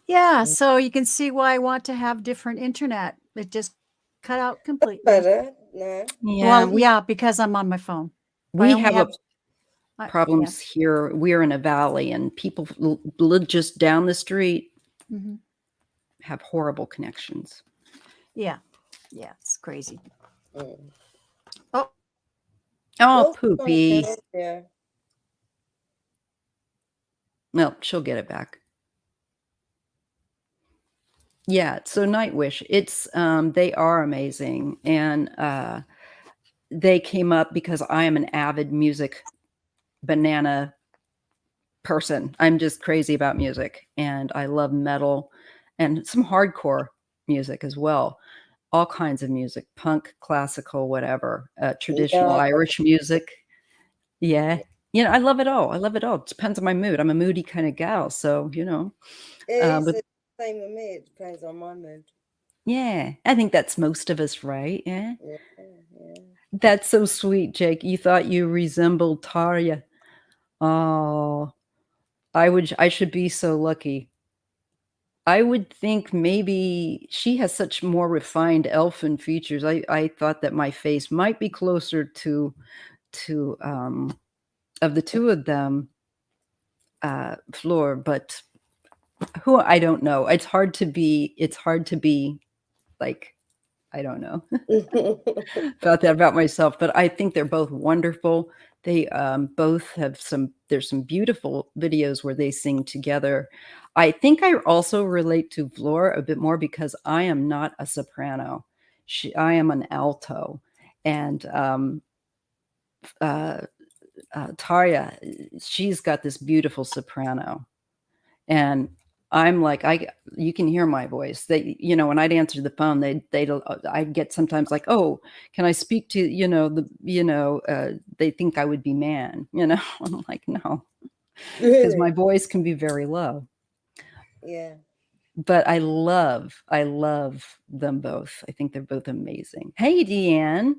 Yeah, so you can see why I want to have different internet. It just cut out completely.
Better? No.
Yeah.
Well, because I'm on my phone.
We have problems here. We're in a valley, and people live just down the street have horrible connections.
Yeah, it's crazy.
Oh, Poopy. Well, she'll get it back. Yeah, so Nightwish, it's they are amazing, and they came up because I am an avid music banana person. I'm just crazy about music, and I love metal and some hardcore music as well. All kinds of music, punk, classical, whatever, traditional
Yeah,
Irish music. Yeah. I love it all. I love it all. It depends on my mood. I'm a moody kind of gal, so,
it is
but
the same with me. It depends on my mood.
yeah, I think that's most of us, right? Yeah.
Yeah, yeah.
That's so sweet, Jake. You thought you resembled Tarja. Oh, I should be so lucky. I would think maybe she has such more refined elfin features. I thought that my face might be closer to of the two of them, Fleur, but who I don't know. It's hard to be like, I don't know about that about myself, but I think they're both wonderful. They both have there's some beautiful videos where they sing together. I think I also relate to Fleur a bit more because I am not a soprano. I am an alto. And uh, Tarja, she's got this beautiful soprano. And I'm like, you can hear my voice. When I'd answer the phone, I'd get sometimes like, oh, can I speak to, they think I would be man, I'm like, no, because my
Really?
voice can be very low.
Yeah.
But I love them both. I think they're both amazing. Hey, Deanne.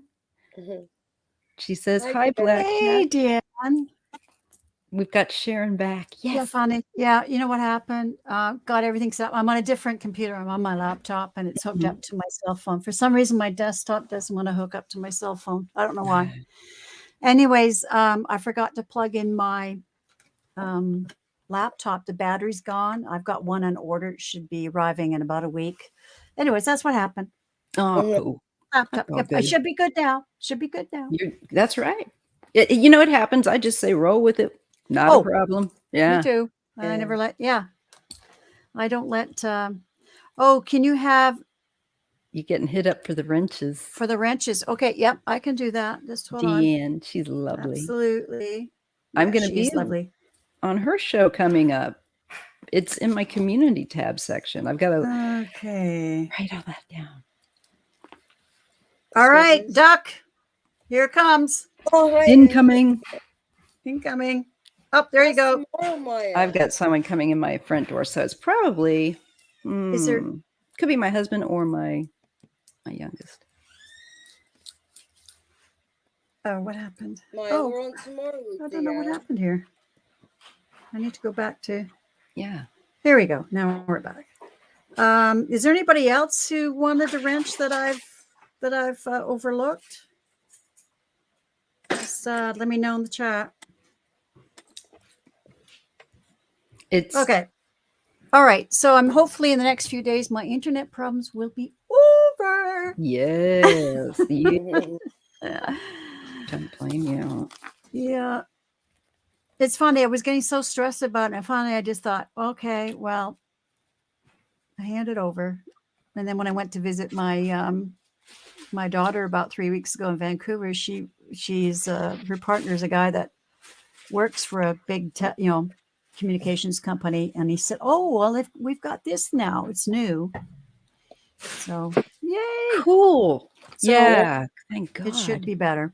Mhm.
She says,
Hi,
hi,
Jen.
Hey,
Blackcat.
Dan.
We've got Sharon back.
Yeah,
Yes.
funny. Yeah, you know what happened? Got everything set up. I'm on a different computer. I'm on my laptop, and it's hooked up to my cell phone. For some reason, my desktop doesn't want to hook up to my cell phone. I don't know why. Anyways, I forgot to plug in my laptop. The battery's gone. I've got one on order. It should be arriving in about a week. Anyways, that's what happened.
Oh,
Mhm.
cool.
Laptop.
all
Yep, I
good.
should be good now. Should be good now.
That's right. It happens. I just say roll with it. Not a
Oh,
problem.
me
Yeah.
too. I never let. Yeah, I don't let. Oh, can you have
You getting hit up for the wrenches.
for the wrenches? Okay, yep, I can do that. Just hold on.
Deanne, she's lovely.
Absolutely.
I'm
Yeah,
going to
she
be
is lovely.
on her show coming up. It's in my community tab section. I've got to
Okay.
write all that down.
All right, Duck. Here it comes.
Oh, hi.
Incoming.
Incoming. Oh, there you go.
Tomorrow, Maya.
I've got someone coming in my front door, so it's probably
Is there?
could be my husband or my youngest.
Oh, what happened?
Maya,
Oh,
we're on tomorrow with
I don't know what happened here. I need to go back to.
Yeah.
There we go. Now we're back. Is there anybody else who wanted a wrench that I've overlooked? Just let me know in the chat.
It's
okay. All right. So I'm hopefully in the next few days, my internet problems will be over.
Yes. Don't blame you.
Yeah. It's funny. I was getting so stressed about it. And finally, I just thought, okay, well, I hand it over. And then when I went to visit my my daughter about 3 weeks ago in Vancouver, she's her partner is a guy that works for a big communications company, and he said, "Oh, well, if we've got this now, it's new." So, yay!
Cool.
So
yeah. Thank God.
it should be better.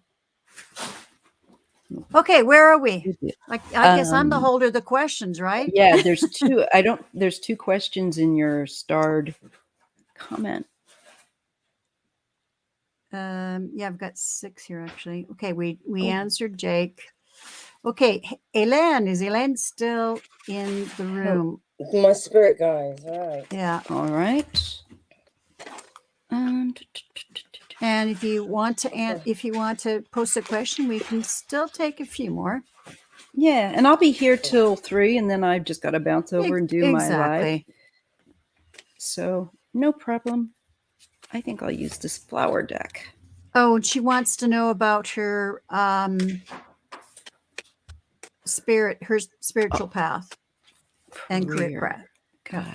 Okay, where are we? I guess I'm the holder of the questions, right?
Yeah, there's two. There's two questions in your starred comment.
Yeah, I've got 6 here actually. Okay, we answered Jake. Okay, Elaine, is Elaine still in the room?
My spirit guys, right?
Yeah.
All right.
And if you want to post a question, we can still take a few more.
Yeah, and I'll be here till 3, and then I've just got to bounce over and do my live. So no problem. I think I'll use this flower deck.
Oh, and she wants to know about her her spiritual path. and
career.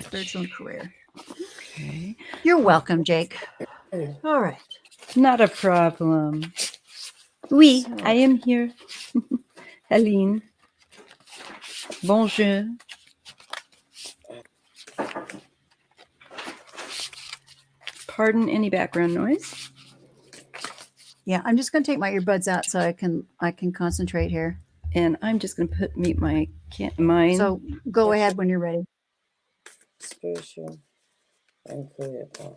spiritual and career.
Okay.
You're welcome, Jake. All right.
Not a problem.
Oui.
So, I am here. Helene. Bonjour. Pardon any background noise.
Yeah, I'm just going to take my earbuds out so I can concentrate here.
And I'm just going to mute my mine.
So go ahead when you're ready.
Spiritual and career path.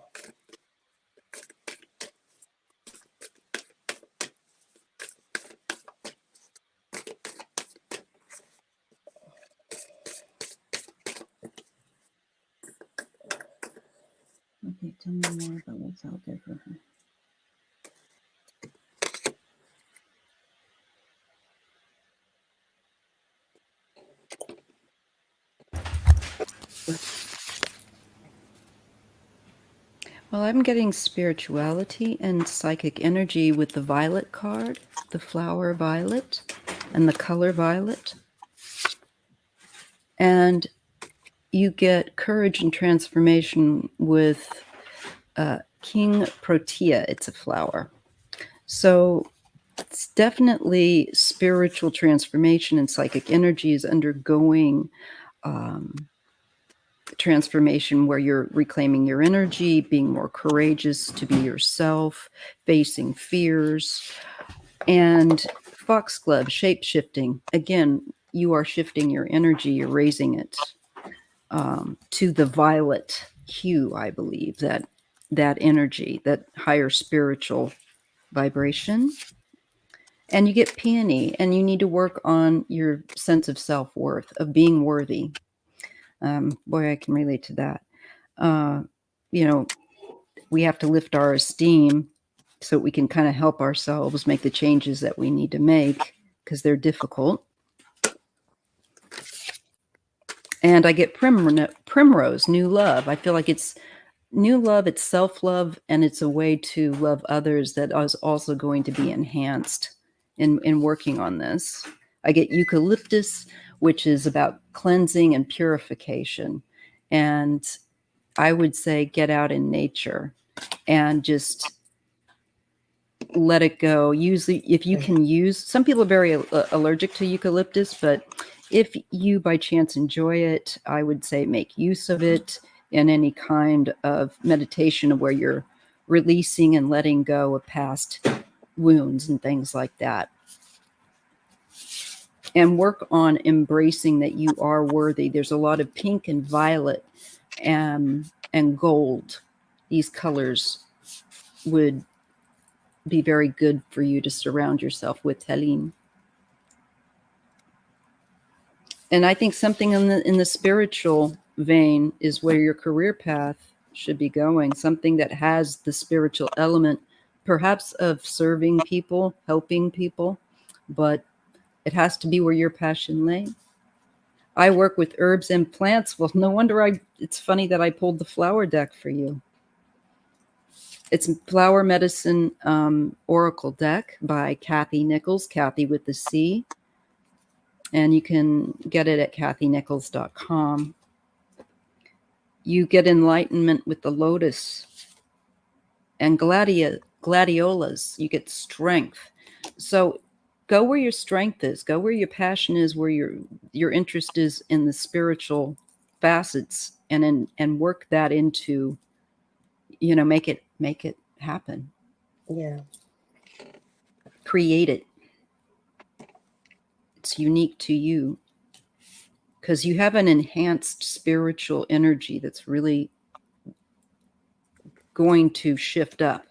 Okay, tell me more about what's out there for her. Well, I'm getting spirituality and psychic energy with the violet card, the flower violet, and the color violet. And you get courage and transformation with King Protea. It's a flower. So it's definitely spiritual transformation, and psychic energy is undergoing transformation where you're reclaiming your energy, being more courageous to be yourself, facing fears. And foxglove, shape-shifting. Again, you are shifting your energy, you're raising it to the violet hue, I believe, that energy, that higher spiritual vibration. And you get peony, and you need to work on your sense of self-worth, of being worthy. Boy, I can relate to that. We have to lift our esteem so we can kind of help ourselves make the changes that we need to make, because they're difficult. And I get primrose, new love. I feel like it's new love, it's self-love, and it's a way to love others that is also going to be enhanced in working on this. I get eucalyptus, which is about cleansing and purification. And I would say get out in nature and just let it go. Usually, if you can use, some people are very allergic to eucalyptus, but if you by chance enjoy it, I would say make use of it in any kind of meditation where you're releasing and letting go of past wounds and things like that. And work on embracing that you are worthy. There's a lot of pink and violet and gold. These colors would be very good for you to surround yourself with, Helene. And I think something in the spiritual vein is where your career path should be going. Something that has the spiritual element, perhaps of serving people, helping people, but it has to be where your passion lay. I work with herbs and plants. Well, no wonder it's funny that I pulled the flower deck for you. It's Flower Medicine Oracle deck by Kathy Nichols, Kathy with the C. And you can get it at kathynichols.com. You get enlightenment with the lotus and gladiolas. You get strength. So go where your strength is. Go where your passion is, where your interest is in the spiritual facets, and work that into, make it happen.
Yeah.
Create it. It's unique to you because you have an enhanced spiritual energy that's really going to shift up.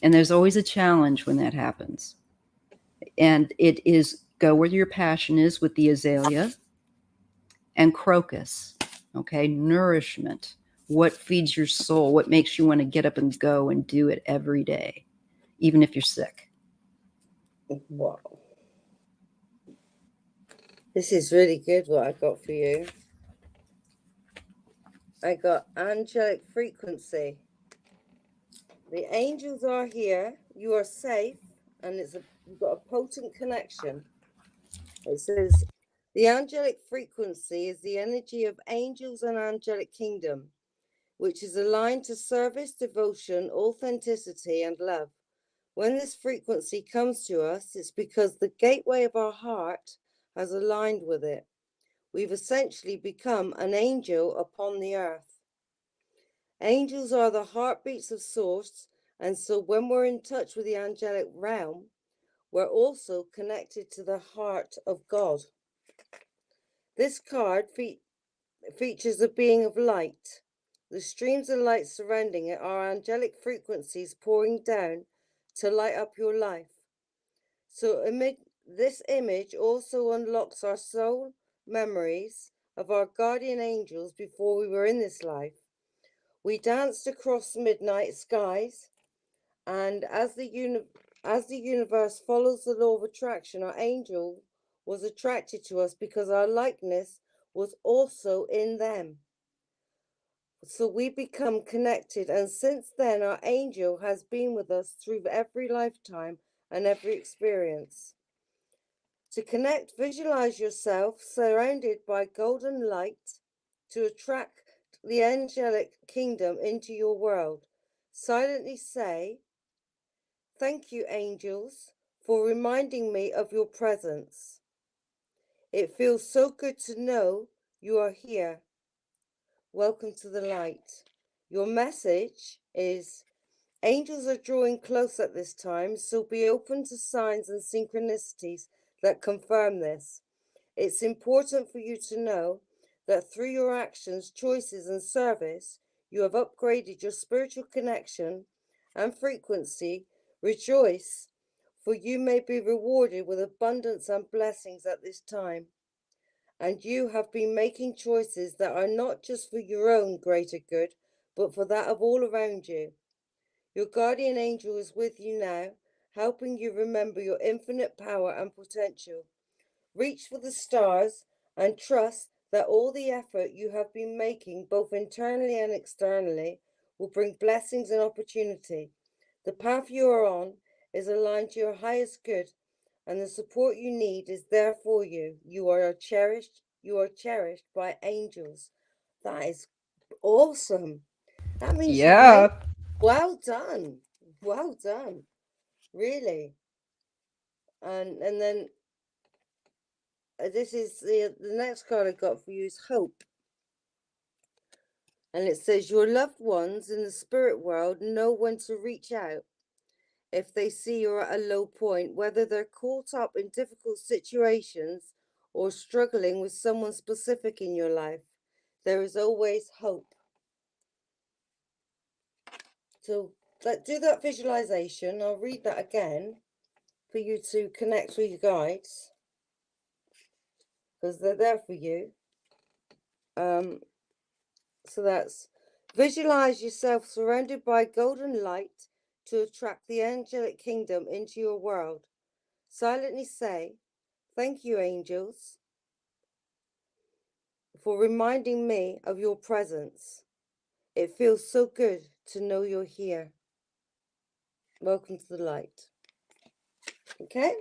And there's always a challenge when that happens. And it is go where your passion is with the azalea and crocus. Okay, nourishment. What feeds your soul? What makes you want to get up and go and do it every day, even if you're sick?
Wow. This is really good what I got for you. I got Angelic Frequency. The angels are here. You are safe. And you've got a potent connection. It says, The angelic frequency is the energy of angels and angelic kingdom, which is aligned to service, devotion, authenticity, and love. When this frequency comes to us, it's because the gateway of our heart has aligned with it. We've essentially become an angel upon the earth. Angels are the heartbeats of Source, and so when we're in touch with the angelic realm, we're also connected to the heart of God. This card features a being of light. The streams of light surrounding it are angelic frequencies pouring down to light up your life. So this image also unlocks our soul memories of our guardian angels before we were in this life. We danced across midnight skies, and as the universe follows the law of attraction, our angel was attracted to us because our likeness was also in them. So we become connected, and since then our angel has been with us through every lifetime and every experience. To connect, visualize yourself surrounded by golden light to attract the angelic kingdom into your world. Silently say, "Thank you, angels, for reminding me of your presence. It feels so good to know you are here. Welcome to the light." Your message is, angels are drawing close at this time, so be open to signs and synchronicities that confirm this. It's important for you to know that through your actions, choices, and service, you have upgraded your spiritual connection and frequency. Rejoice, for you may be rewarded with abundance and blessings at this time. And you have been making choices that are not just for your own greater good, but for that of all around you. Your guardian angel is with you now, helping you remember your infinite power and potential. Reach for the stars and trust that all the effort you have been making, both internally and externally, will bring blessings and opportunity. The path you are on is aligned to your highest good, and the support you need is there for you. You are cherished by angels. That is awesome. That means you made,
Yeah.
well done. Well done. Really. And then this is the next card I got for you is hope. And it says, your loved ones in the spirit world know when to reach out if they see you're at a low point, whether they're caught up in difficult situations or struggling with someone specific in your life. There is always hope. So do that visualization. I'll read that again for you to connect with your guides, because they're there for you. So that's, visualize yourself surrounded by golden light to attract the angelic kingdom into your world. Silently say, "Thank you, angels, for reminding me of your presence. It feels so good to know you're here. Welcome to the light." Okay?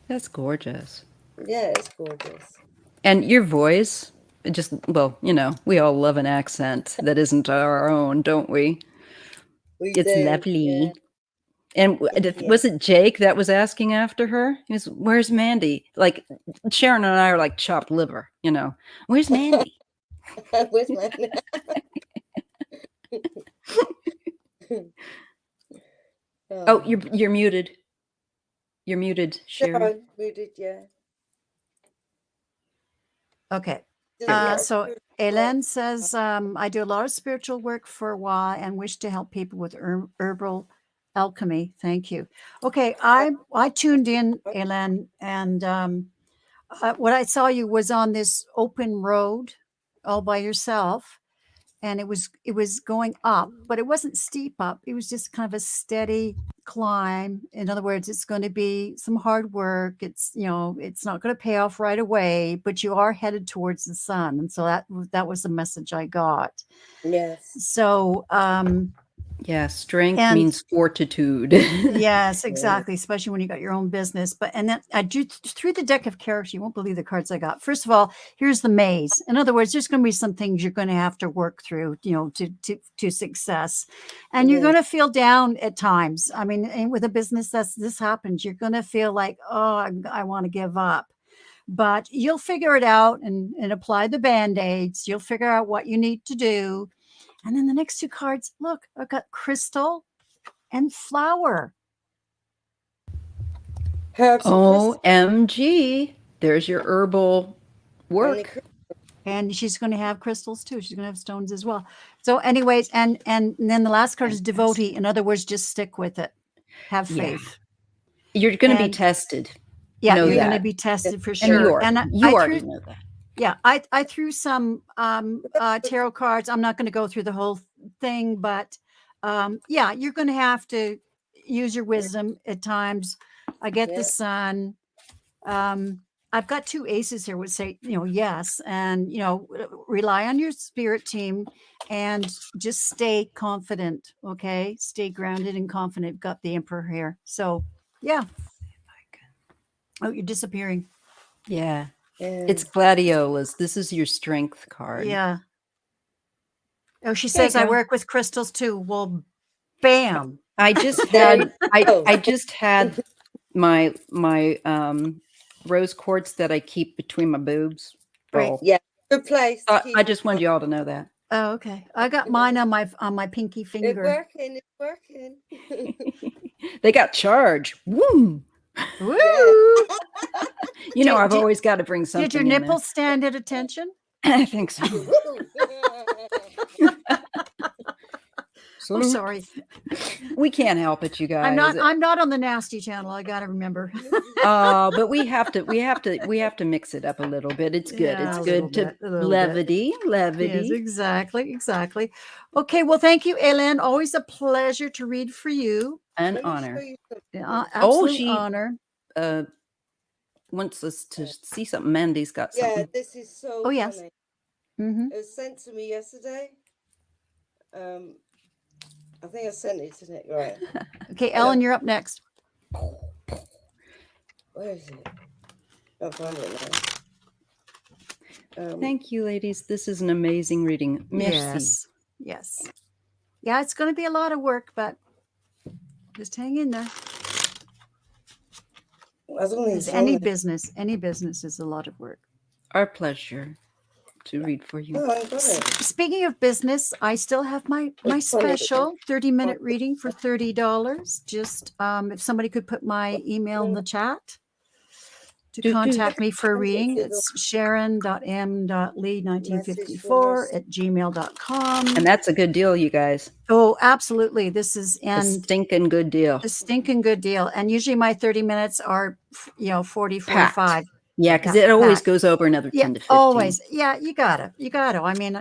That's gorgeous.
Yeah, it's gorgeous.
And your voice, it just, well, we all love an accent that isn't our own, don't we?
We
It's
do, yeah.
lovely. And
Thank you.
was it Jake that was asking after her? He was, "Where's Mandy?" Like Sharon and I are like chopped liver, Where's Mandy?
Where's my
Oh,
oh.
you're muted. You're muted, Sharon.
Sharon, we did, yeah.
Okay.
Did
There
a
we
lot
go.
of
So
spiritual work.
Ellen says, I do a lot of spiritual work for a while and wish to help people with herbal alchemy. Thank you. Okay, I tuned in, Ellen, and what I saw you was on this open road all by yourself, and it was going up, but it wasn't steep up. It was just kind of a steady climb. In other words, it's going to be some hard work. It's not going to pay off right away, but you are headed towards the sun. And so that was the message I got.
Yes.
So
Yeah, strength
And
means fortitude.
yes, exactly, especially when you got your own business. But and then I drew through the deck of characters. You won't believe the cards I got. First of all, here's the maze. In other words, there's going to be some things you're going to have to work through, to success, and you're
Yeah.
going to feel down at times. I mean, and with a business this happens, you're going to feel like, oh, I want to give up. But you'll figure it out and apply the band-aids. You'll figure out what you need to do. And then the next two cards, look, I've got crystal and flower.
Herbs and crystals.
OMG. There's your herbal
Only
work.
crystals.
And she's going to have crystals too. She's going to have stones as well. So, anyways, and then the last card is devotee. In other words, just stick with it. Have
Yeah.
faith.
You're going to be
And
tested.
yeah,
Know
you're going to
that.
be tested for
And
sure.
you already know that.
Yeah, I threw some tarot cards. I'm not going to go through the whole thing, but yeah, you're going to have to use your wisdom at times. I get
Yeah.
the sun. I've got two aces here would say, yes. And, rely on your spirit team and just stay confident. Okay. Stay grounded and confident. Got the emperor here. So yeah. Oh, you're disappearing.
Yeah.
Yeah.
It's gladiolas. This is your strength card.
Yeah. Oh, she
There you
says I
go.
work with crystals too. Well, bam.
I just
There
had
you go.
I just had my rose quartz that I keep between my boobs.
Right.
Oh,
Yeah. Good place. to keep
I
it
just wanted you all to know that.
Oh, okay. I got mine on my pinky
It's
finger.
working. It's working.
They got charge. Woo!
Woo!
You know, I've always got to bring something.
Did your
in there.
nipples stand at attention?
I think so.
Oh, sorry.
We can't help it, you guys.
I'm not on the nasty channel. I got to remember.
But we have to mix it up a little bit. It's good.
Yeah,
It's
a little
good to
bit, a little
levity.
Yes, exactly. Okay, well, thank you, Ellen. Always a pleasure to read for you.
An
Let me
honor.
show you something.
Yeah, absolute honor.
Wants us to see something. Mandy's got
Yeah,
something.
this is so
Oh, yes.
funny.
Mm-hmm.
It was sent to me yesterday. I think I sent it to Nick. Right.
Okay, Ellen, you're up next.
Where is it? I'll find it now.
Thank you, ladies. This is an amazing reading. Merci.
Yes. Yeah, it's going to be a lot of work, but just hang in there. Any business is a lot of work.
Our pleasure to read for you.
Oh, I got it.
Speaking of business, I still have my special 30-minute reading for $30. Just if somebody could put my email in the chat to contact me for a reading, it's sharon.m.lee1954@gmail.com.
And that's a good deal, you guys.
Oh, absolutely. This is
a stinking good deal.
A stinking good deal. And usually my 30 minutes are, 40, 45.
Packed. Yeah, because it always goes over another 10 to 15.
Always. Yeah, you gotta. I mean,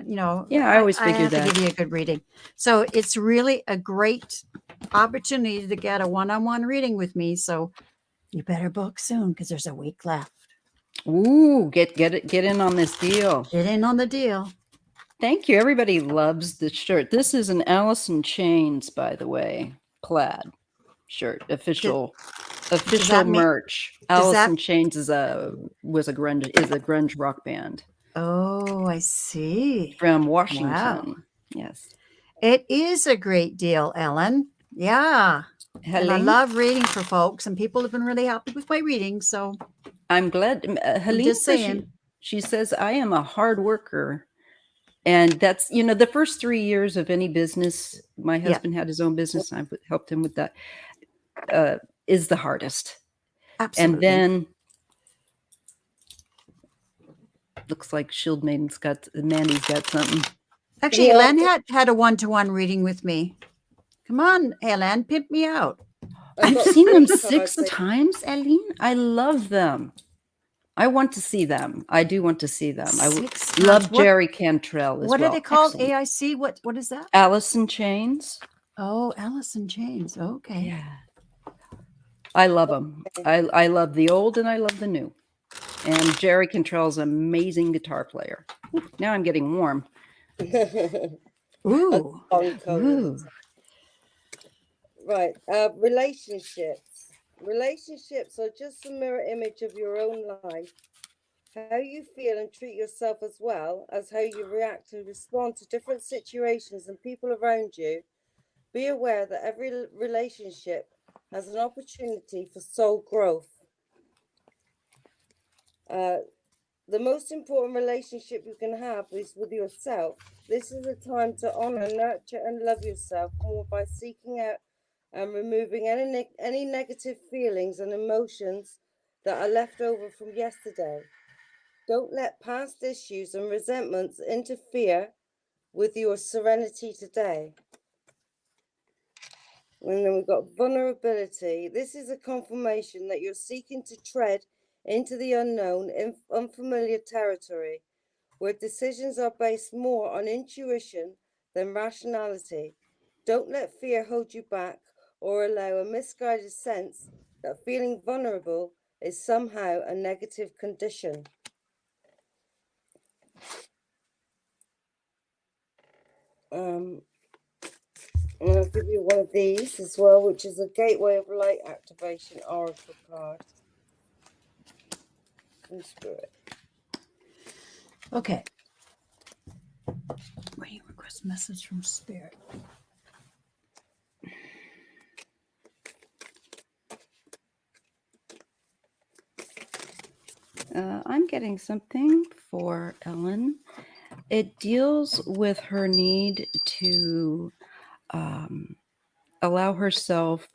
Yeah, I always figure that.
To give you a good reading. So it's really a great opportunity to get a one-on-one reading with me. So you better book soon because there's a week left.
Ooh, get in on this deal.
Get in on the deal.
Thank you. Everybody loves the shirt. This is an Alice in Chains, by the way, plaid shirt, official merch. Alice in Chains is a grunge rock band.
Oh, I see.
From Washington.
Wow.
Yes.
It is a great deal, Ellen. Yeah. And I love reading for folks, and people have been really happy with my reading. So
I'm glad. Helene,
just saying.
She says, I am a hard worker. And that's, the first 3 years of any business, my husband had his own business, and I helped him with that, is the hardest.
Absolutely.
And then looks like Mandy's got something.
Actually, Ellen had a one-to-one reading with me. Come on, Ellen, pimp me out.
I've seen them 6 times, Eileen. I love them. I want to see them. I do want to see them. I love Jerry Cantrell as well.
What are they called? AIC? What is that?
Alice in Chains.
Oh, Alice in Chains. Okay.
Yeah. I love them. I love the old and I love the new. And Jerry Cantrell's an amazing guitar player. Now I'm getting warm.
Ooh. Ooh.
Right. Relationships. Relationships are just a mirror image of your own life. How you feel and treat yourself, as well as how you react and respond to different situations and people around you. Be aware that every relationship has an opportunity for soul growth. The most important relationship you can have is with yourself. This is a time to honor, nurture, and love yourself more by seeking out and removing any negative feelings and emotions that are left over from yesterday. Don't let past issues and resentments interfere with your serenity today. And then we've got vulnerability. This is a confirmation that you're seeking to tread into the unknown, unfamiliar territory, where decisions are based more on intuition than rationality. Don't let fear hold you back or allow a misguided sense that feeling vulnerable is somehow a negative condition. And I'll give you one of these as well, which is a Gateway of Light Activation Oracle card from Spirit.
Okay. Where do you request message from Spirit?
I'm getting something for Ellen. It deals with her need to allow herself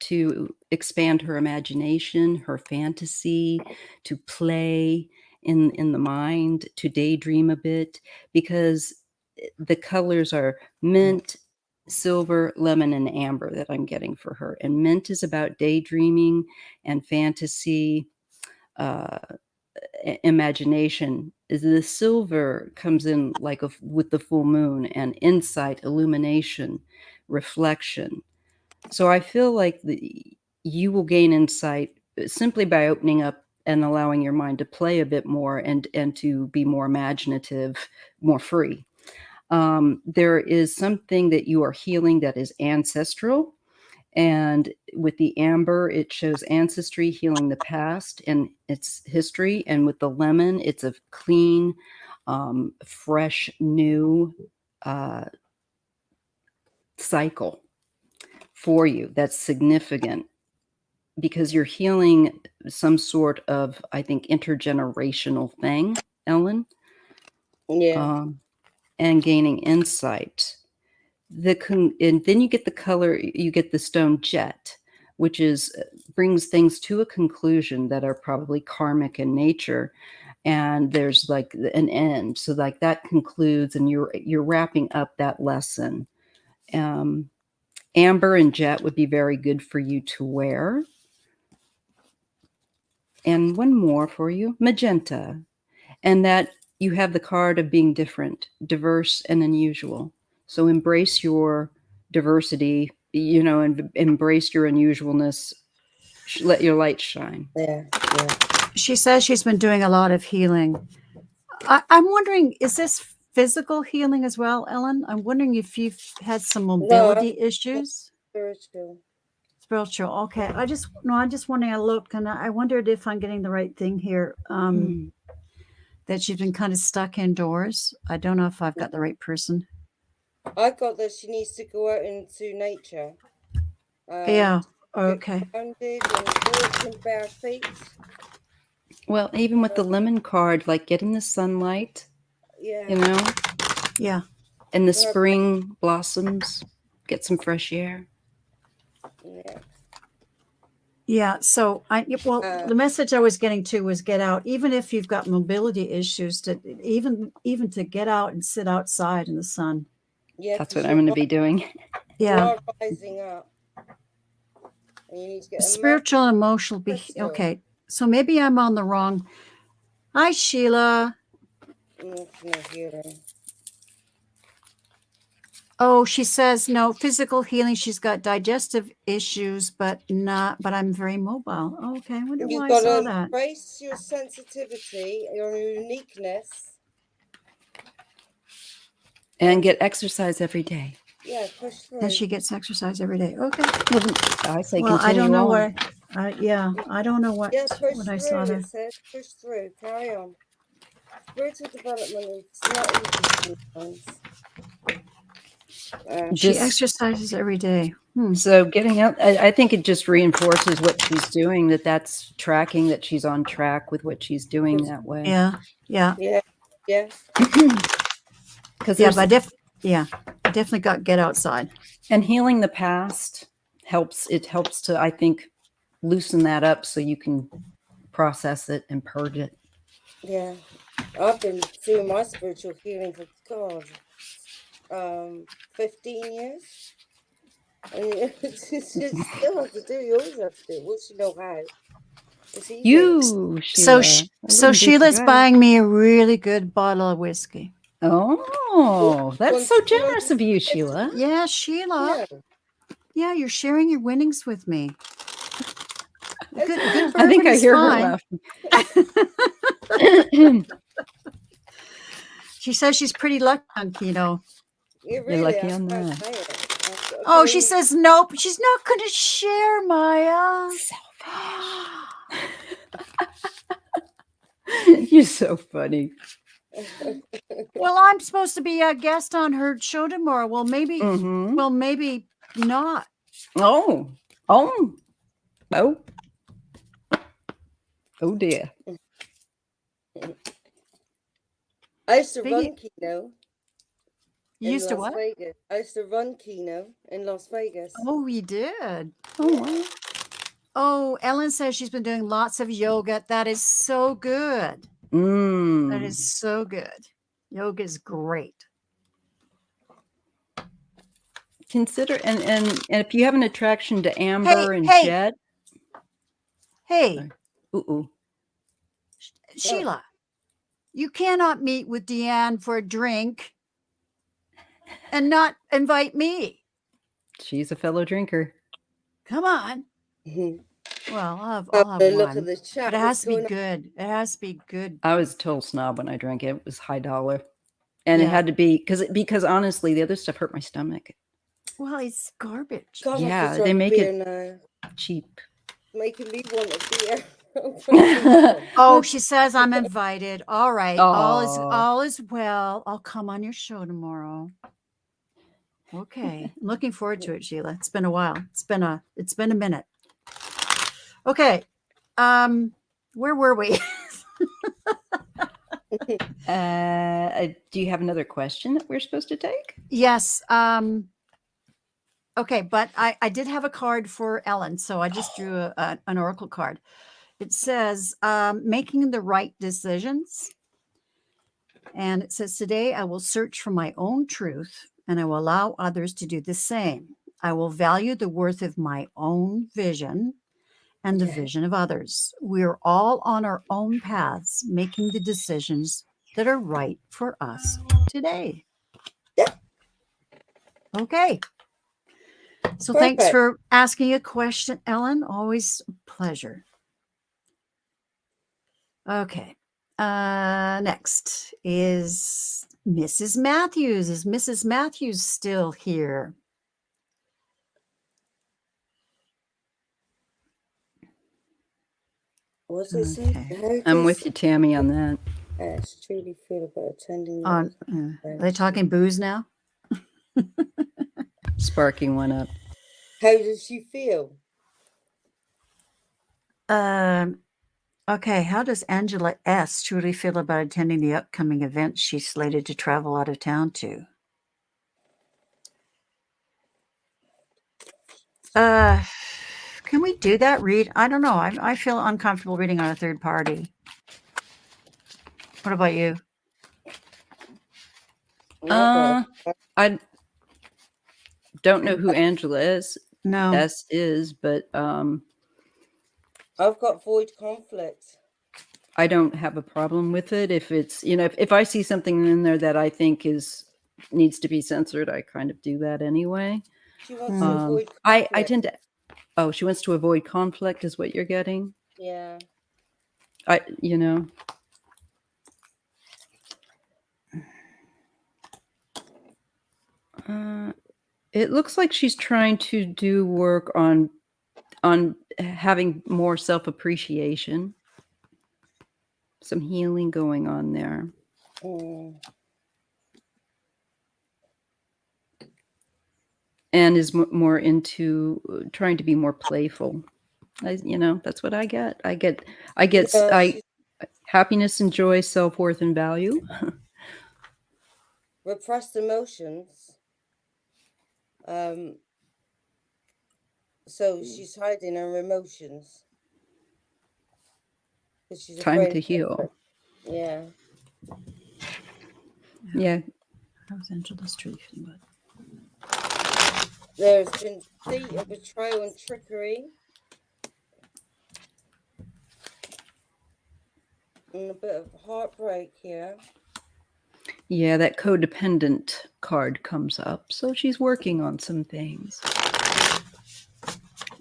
to expand her imagination, her fantasy, to play in the mind, to daydream a bit, because the colors are mint, silver, lemon, and amber that I'm getting for her. And mint is about daydreaming and fantasy, imagination. Is the silver comes in like with the full moon, and insight, illumination, reflection. So I feel like you will gain insight simply by opening up and allowing your mind to play a bit more and to be more imaginative, more free. There is something that you are healing that is ancestral. And with the amber, it shows ancestry, healing the past and its history. And with the lemon, it's a clean, fresh, new cycle for you that's significant, because you're healing some sort of, I think, intergenerational thing, Ellen.
Yeah.
And gaining insight. And then you get the color, you get the stone jet, which is brings things to a conclusion that are probably karmic in nature, and there's like an end. So like that concludes, and you're wrapping up that lesson. Amber and jet would be very good for you to wear. And one more for you, magenta, and that you have the card of being different, diverse, and unusual. So embrace your diversity, and embrace your unusualness. Let your light shine.
Yeah.
She says she's been doing a lot of healing. I'm wondering, is this physical healing as well, Ellen? I'm wondering if you've had some mobility issues. Spiritual. Okay. I just wondering. I looked and I wondered if I'm getting the right thing here. That she's been kind of stuck indoors. I don't know if I've got the right person.
I got that she needs to go out into nature.
Yeah. Okay.
Grounded and walk in bare feet.
Well, even with the lemon card, like get in the sunlight.
Yeah.
Yeah.
And the spring blossoms, get some fresh air.
Yeah.
Yeah. So the message I was getting to was get out, even if you've got mobility issues, to even to get out and sit outside in the sun.
Yeah.
That's what I'm going to be doing.
Yeah. Rising up. And you need to get
spiritual and emotional. Okay. So maybe I'm on the wrong. Hi, Sheila. Oh, she says no physical healing. She's got digestive issues, but I'm very mobile. Oh, okay. I wonder why I saw that.
Embrace your sensitivity, your uniqueness.
And get exercise every day.
Yeah, push
that
through.
she gets exercise every day. Okay.
Well, I say
Well, I
continue
don't know
on.
what. Yeah, I don't know what
Yeah, push
what I
through.
saw there.
It says push through. Carry on. Spiritual development is not easy sometimes.
She
Just
exercises every day.
so getting out, I think it just reinforces what she's doing, that's tracking, that she's on track with what she's doing that way.
Yeah, yeah,
Yeah, yeah.
Because
yeah. But I definitely got to get outside.
and healing the past helps. It helps to, I think, loosen that up so you can process it and purge it.
Yeah. I've been doing my spiritual healing for God, 15 years. And it's just still have to do. You always have to do it once you know how. It's easy.
You, Sheila.
So Sheila's buying me a really good bottle of whiskey.
Oh, that's so generous of you, Sheila.
Yeah, Sheila. Yeah, you're sharing your winnings with me. Good
I think
bourbon
I
is
hear her
fine.
laughing.
She says she's pretty lucky on keto.
You're
You're lucky
I
on
can't
that.
say it.
Oh, she says nope. She's not going to share, Maya.
You're so funny.
Well, I'm supposed to be a guest on her show tomorrow. Well, maybe.
Mhm.
Well, maybe not.
Oh dear.
I used to run Keno.
You used to what?
Vegas. I used to run Keno in Las Vegas.
Oh, we did.
Oh, wow.
Oh, Ellen says she's been doing lots of yoga. That is so good. That is so good. Yoga is great.
Consider and if you have an attraction to amber and jet.
Hey.
Ooh.
Sheila, you cannot meet with Deanne for a drink and not invite me.
She's a fellow drinker.
Come on. Well, I'll have
look
one.
at the chat.
But it has to be good. It has to be good.
I was a total snob when I drank it. It was high dollar. And it had to be because honestly, the other stuff hurt my stomach.
Well, it's garbage.
God,
yeah, they make it cheap.
Making me want a beer.
Oh, she says I'm invited. All right.
Aww.
All is well. I'll come on your show tomorrow. Okay. I'm looking forward to it, Sheila. It's been a while. It's been a minute. Okay. Where were we?
Do you have another question that we're supposed to take?
Yes. Okay, but I did have a card for Ellen, so I just drew an oracle card. It says making the right decisions. And it says, today I will search for my own truth and I will allow others to do the same. I will value the worth of my own vision and the vision of others. We're all on our own paths, making the decisions that are right for us today. Okay. So thanks for asking a question, Ellen. Always a pleasure. Okay. Next is Mrs. Matthews. Is Mrs. Matthews still here?
What's it say?
I'm with you, Tammy, on that.
I truly feel about attending.
Are they talking booze now?
Sparking one up.
How does she feel?
Okay, how does Angela S. truly feel about attending the upcoming events she's slated to travel out of town to? Can we do that? Read? I don't know. I feel uncomfortable reading on a third party. What about you?
I don't know who Angela is.
No.
S is, but
I've got void conflict.
I don't have a problem with it. If it's, if I see something in there that I think needs to be censored, I kind of do that anyway.
She wants to avoid conflict.
I tend to. Oh, she wants to avoid conflict, is what you're getting?
Yeah.
It looks like she's trying to do work on having more self-appreciation. Some healing going on there. And is more into trying to be more playful. That's what I get. I get happiness and joy, self-worth and value.
Repressed emotions. So she's hiding her emotions. She's
Time
afraid
to heal.
Yeah.
Yeah.
How's Angela's treating?
There's been deceit and betrayal and trickery. And a bit of heartbreak here.
Yeah, that codependent card comes up. So she's working on some things.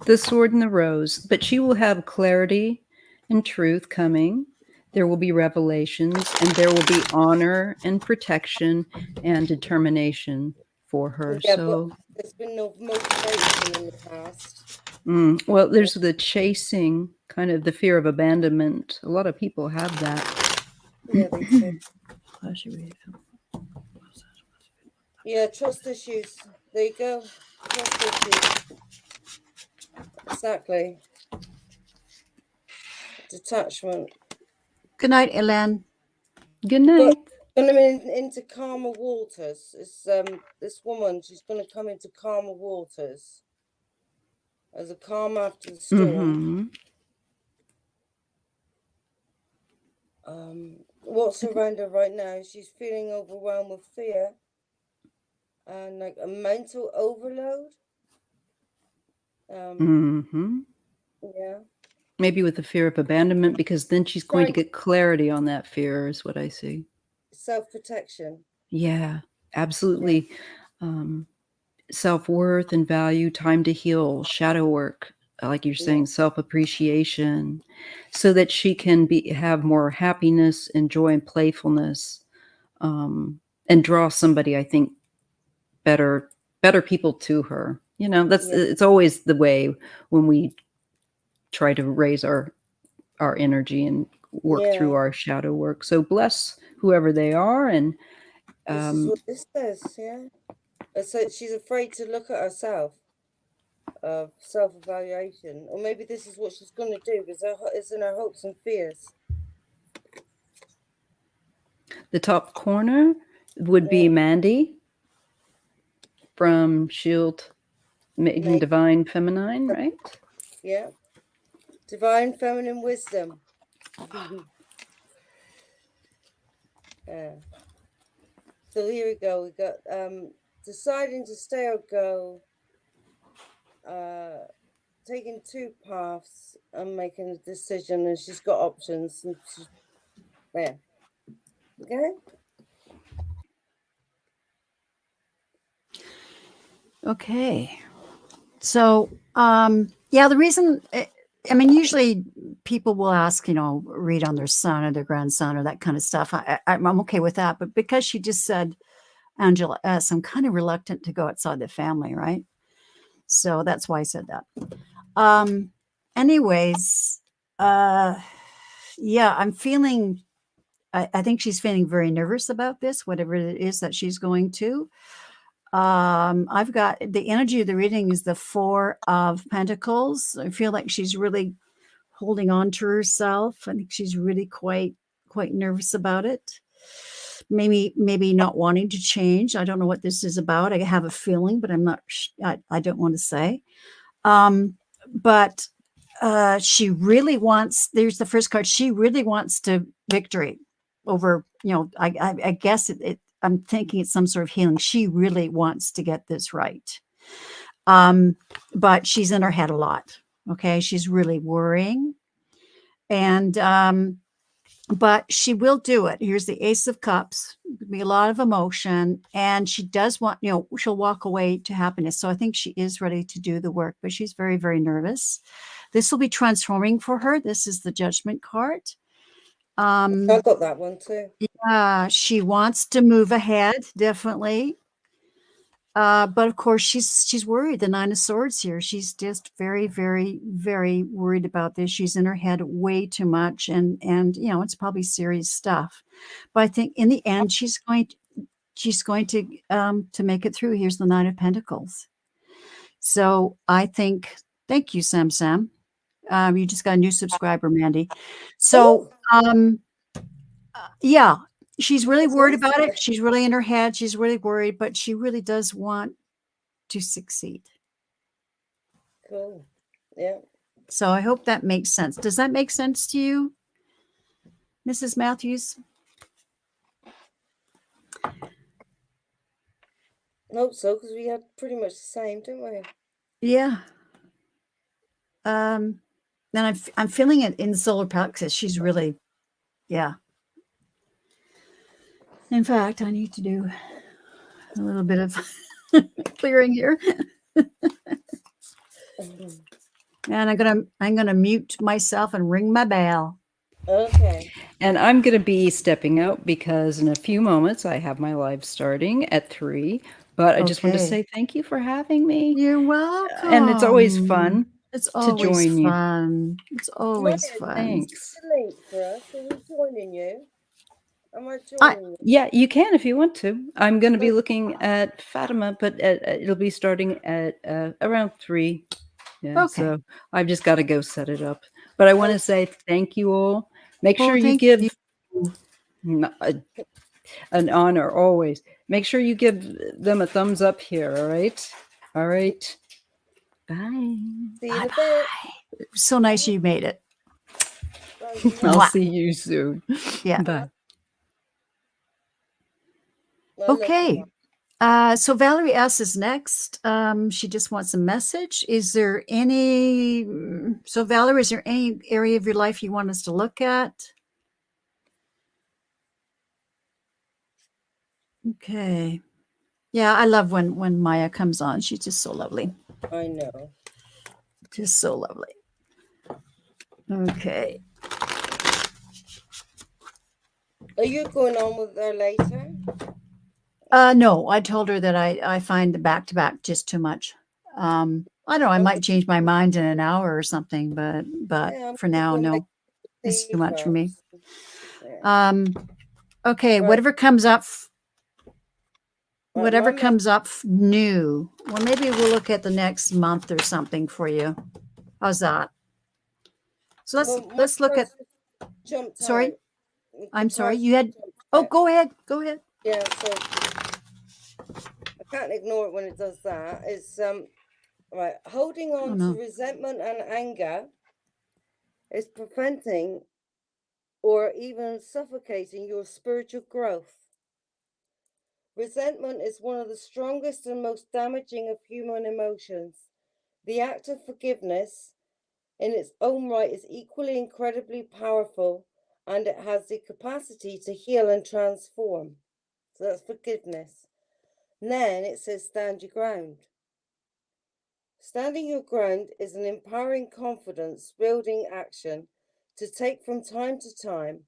The Sword and the Rose. But she will have clarity and truth coming. There will be revelations, and there will be honor and protection and determination for her.
Yeah,
so
but there's been no motivation in the past.
Well, there's the chasing, kind of the fear of abandonment. A lot of people have that.
Yeah, they do. Yeah, trust issues. There you go. Trust issues. Exactly. Detachment.
Good night, Ellen.
Good night.
But going into calmer waters. It's this woman. She's going to come into calmer waters. As a calm after the storm. What's around her right now? She's feeling overwhelmed with fear and like a mental overload. Yeah.
Maybe with the fear of abandonment, because then she's going to get clarity on that fear, is what I see.
Self-protection.
Yeah, absolutely. Yeah. Self-worth and value, time to heal, shadow work, like you're saying, self-appreciation, so that she can have more happiness and joy and playfulness, and draw somebody, I think, better people to her. It's always the way when we try to raise our energy and work through our shadow work. So bless whoever they are. And
this is what this says. Yeah. So she's afraid to look at herself, of self-evaluation, or maybe this is what she's going to do because it's in her hopes and fears.
The top corner would be Mandy from Shield, Maiden, Divine Feminine, right?
Yeah. Divine Feminine Wisdom. Yeah. So here we go. We got deciding to stay or go, taking two paths and making a decision, and she's got options. And okay.
Okay. So, yeah, the reason, I mean, usually people will ask, read on their son or their grandson or that kind of stuff. I'm okay with that. But because she just said Angela S., I'm kind of reluctant to go outside the family, right? So that's why I said that. Anyways, yeah, I'm feeling, I think she's feeling very nervous about this, whatever it is that she's going to. I've got the energy of the reading is the Four of Pentacles. I feel like she's really holding on to herself. I think she's really quite nervous about it. Maybe not wanting to change. I don't know what this is about. I have a feeling, but I'm not. I don't want to say. But she really wants. There's the first card. She really wants to victory over. I guess I'm thinking it's some sort of healing. She really wants to get this right. But she's in her head a lot. Okay. She's really worrying. And, but she will do it. Here's the Ace of Cups. There'll be a lot of emotion. And she does want, she'll walk away to happiness. So I think she is ready to do the work, but she's very, very nervous. This will be transforming for her. This is the Judgment card.
I got that one too.
Yeah, she wants to move ahead, definitely. But of course, she's worried. The Nine of Swords here. She's just very, very, very worried about this. She's in her head way too much, and you know it's probably serious stuff. But I think in the end, she's going to make it through. Here's the Nine of Pentacles. So I think, thank you, Sam Sam. You just got a new subscriber, Mandy. So yeah, she's really worried about it. She's really in her head. She's really worried, but she really does want to succeed.
Cool. Yeah.
So I hope that makes sense. Does that make sense to you, Mrs. Matthews?
Hope so, because we had pretty much the same, didn't we?
Yeah. And I'm feeling it in solar plexus. She's really, yeah. In fact, I need to do a little bit of clearing here. And I'm gonna mute myself and ring my bell.
Okay.
And I'm going to be stepping out because in a few moments I have my live starting at 3. But I just want to say thank you for having me.
You're welcome.
And it's always fun.
It's
to
always
join you.
fun. It's always fun.
Thanks.
The link for us. Are we joining you? Am I joining you?
Yeah, you can if you want to. I'm going to be looking at Fatima, but it'll be starting at around 3. Yeah,
Okay.
so I've just got to go set it up. But I want to say thank you all. Make sure you give an honor always. Make sure you give them a thumbs up here, all right? All right. Bye.
See you in a bit.
So nice you made it.
I'll see you soon.
Yeah.
Bye.
Okay. So Valerie S is next. She just wants a message. Is there any, so Valerie, is there any area of your life you want us to look at? Okay. Yeah, I love when Maya comes on. She's just so lovely.
I know.
Just so lovely. Okay.
Are you going on with her later?
No, I told her that I find the back-to-back just too much. I don't know, I might change my mind in an hour or something, but
Yeah,
for now, no. It's too much for me.
Yeah.
Okay,
Right.
whatever comes up
Right,
whatever
my
comes up new. Well, maybe we'll look at the next month or something for you. How's that? So let's look at sorry.
out.
I'm sorry. You had go ahead. Go ahead.
Yeah, so I can't ignore it when it does that. It's right, holding on to resentment and anger is preventing or even suffocating your spiritual growth. Resentment is one of the strongest and most damaging of human emotions. The act of forgiveness in its own right is equally incredibly powerful, and it has the capacity to heal and transform. So that's forgiveness. And then it says stand your ground. Standing your ground is an empowering confidence building action to take from time to time.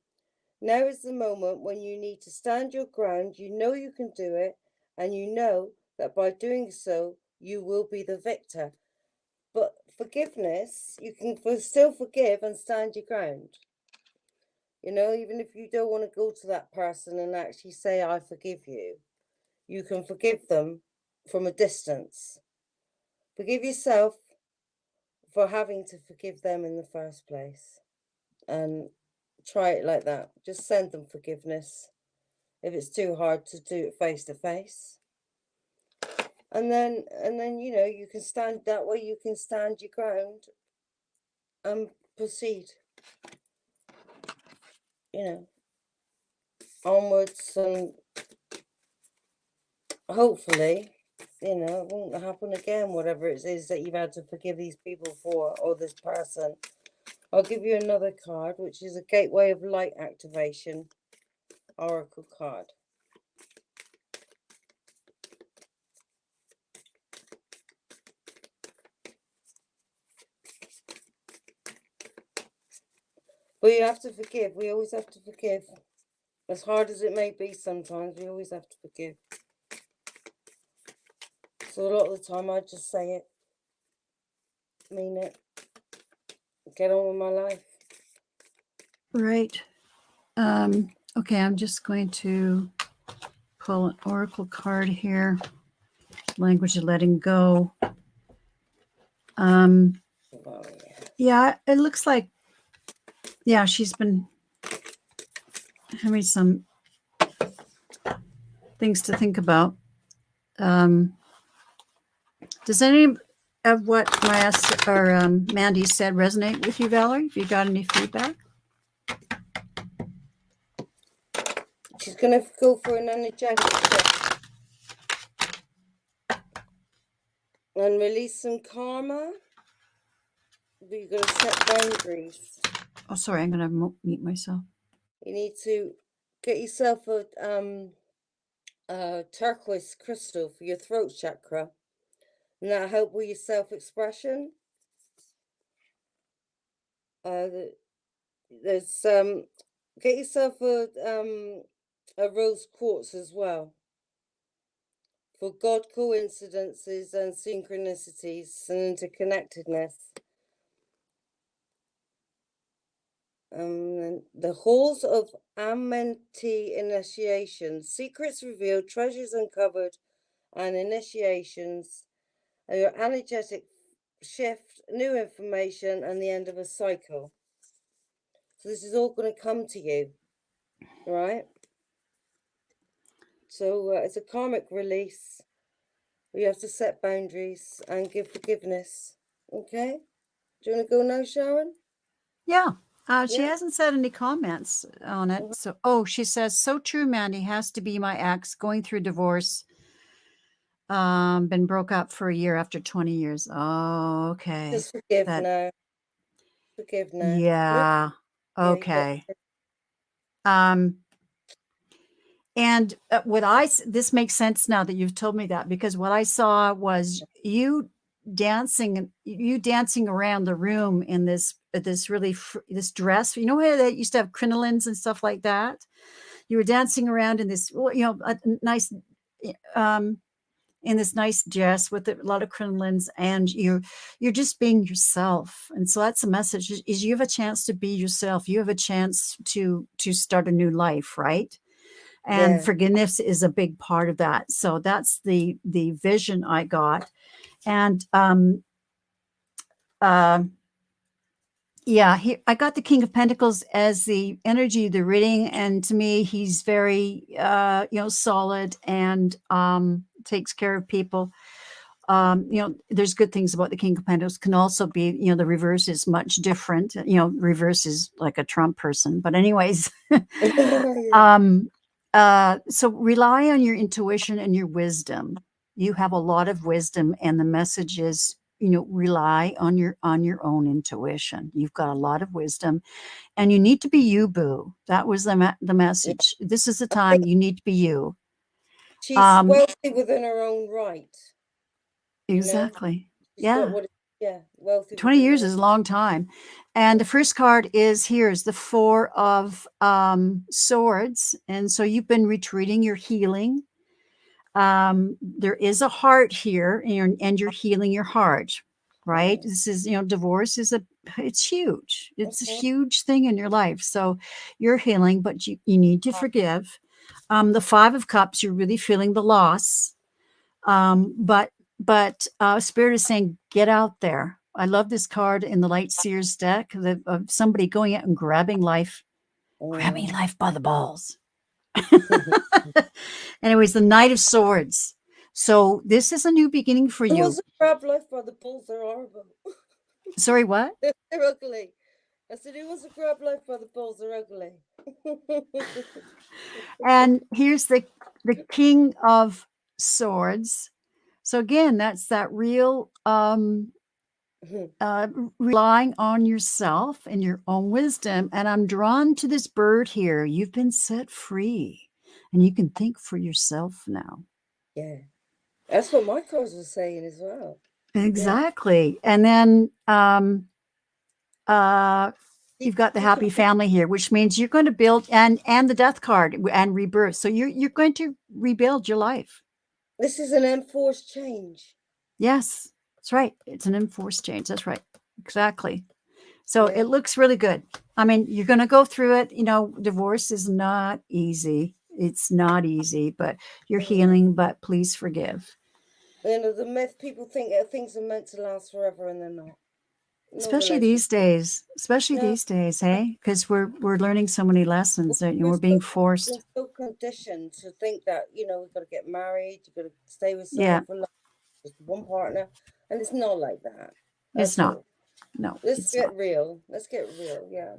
Now is the moment when you need to stand your ground. You know you can do it, and you know that by doing so, you will be the victor. But forgiveness, you can still forgive and stand your ground. You know, even if you don't want to go to that person and actually say, I forgive you, you can forgive them from a distance. Forgive yourself for having to forgive them in the first place. And try it like that. Just send them forgiveness if it's too hard to do it face to face. And then you know, you can stand that way, you can stand your ground and proceed, you know, onwards, and hopefully, you know, it won't happen again, whatever it is that you've had to forgive these people for, or this person. I'll give you another card, which is a Gateway of Light Activation Oracle card. But you have to forgive. We always have to forgive. As hard as it may be sometimes, we always have to forgive. So a lot of the time I just say it, mean it, get on with my life.
Right. Okay, I'm just going to pull an oracle card here. Language of letting go.
Oh, yeah.
Yeah, it looks like, yeah, she's been having some things to think about. Does any of what Mandy said resonate with you, Valerie? Have you got any feedback?
She's going to go for an energetic shift and release some karma. But you've got to set boundaries.
Oh, sorry, I'm going to mute myself.
You need to get yourself a turquoise crystal for your throat chakra, and that'll help with your self-expression. There's get yourself a rose quartz as well for God coincidences and synchronicities and interconnectedness. The halls of Amenti initiation, secrets revealed, treasures uncovered, and initiations are your energetic shift, new information, and the end of a cycle. So this is all going to come to you, right? So it's a karmic release. You have to set boundaries and give forgiveness. Okay? Do you want to go now, Sharon?
Yeah. She
Yeah.
hasn't said any comments on it. So, she says, so true, Mandy. Has to be my ex, going through divorce. Been broke up for a year after 20 years. Oh, okay.
Just forgive now. Forgive now.
Yeah. Okay. And this makes sense now that you've told me that, because what I saw was you dancing around the room in this this dress. You know how they used to have crinolines and stuff like that? You were dancing around in this, a nice, in this nice dress with a lot of crinolines, and you're just being yourself. And so that's the message: is you have a chance to be yourself. You have a chance to start a new life, right? And forgiveness is a big part of that. So that's the vision I got. And I got the King of Pentacles as the energy of the reading, and to me he's very solid and takes care of people. There's good things about the King of Pentacles. Can also be, the reverse is much different. Reverse is like a Trump person, but anyways. So rely on your intuition and your wisdom. You have a lot of wisdom, and the message is, rely on your own intuition. You've got a lot of wisdom, and you need to be you, boo. That was the message. This is the time you need to be you.
She's wealthy within her own right.
Exactly. Yeah.
Wealthy.
20 years is a long time. And the first card is the Four of Swords. And so you've been retreating, you're healing. There is a heart here, and you're healing your heart, right? This is, divorce it's huge. It's a huge thing in your life. So you're healing, but you need to forgive. The Five of Cups, you're really feeling the loss. But Spirit is saying, get out there. I love this card in the Light Seers deck of somebody going out and grabbing life by the balls. Anyways, the Knight of Swords. So this is a new beginning for you.
Who wants to grab life by the balls? They're horrible.
Sorry, what?
They're ugly. I said, who wants to grab life by the balls? They're ugly.
And here's the King of Swords. So again, that's that real relying on yourself and your own wisdom. And I'm drawn to this bird here. You've been set free, and you can think for yourself now.
Yeah, that's what my cards were saying as well.
Exactly. Yeah. And then you've got the happy family here, which means you're going to build, and the death card and rebirth. So you're going to rebuild your life.
This is an enforced change.
Yes, that's right. It's an enforced change. That's right. Exactly. So
Yeah.
it looks really good. I mean, you're going to go through it. You know, divorce is not easy. It's not easy, but you're healing, but please forgive.
You know, the myth, people think that things are meant to last forever and they're not. No
Especially
relationship.
these days. Especially
No.
these days, hey? Because we're learning so many lessons that
We're
we're being
so,
forced.
so conditioned to think that, you know, we've got to get married, you've got to stay with
Yeah,
someone for life, just one partner. And it's not like that
it's
at
not.
all.
No,
Let's
it's
get
not.
real. Let's get real. Yeah.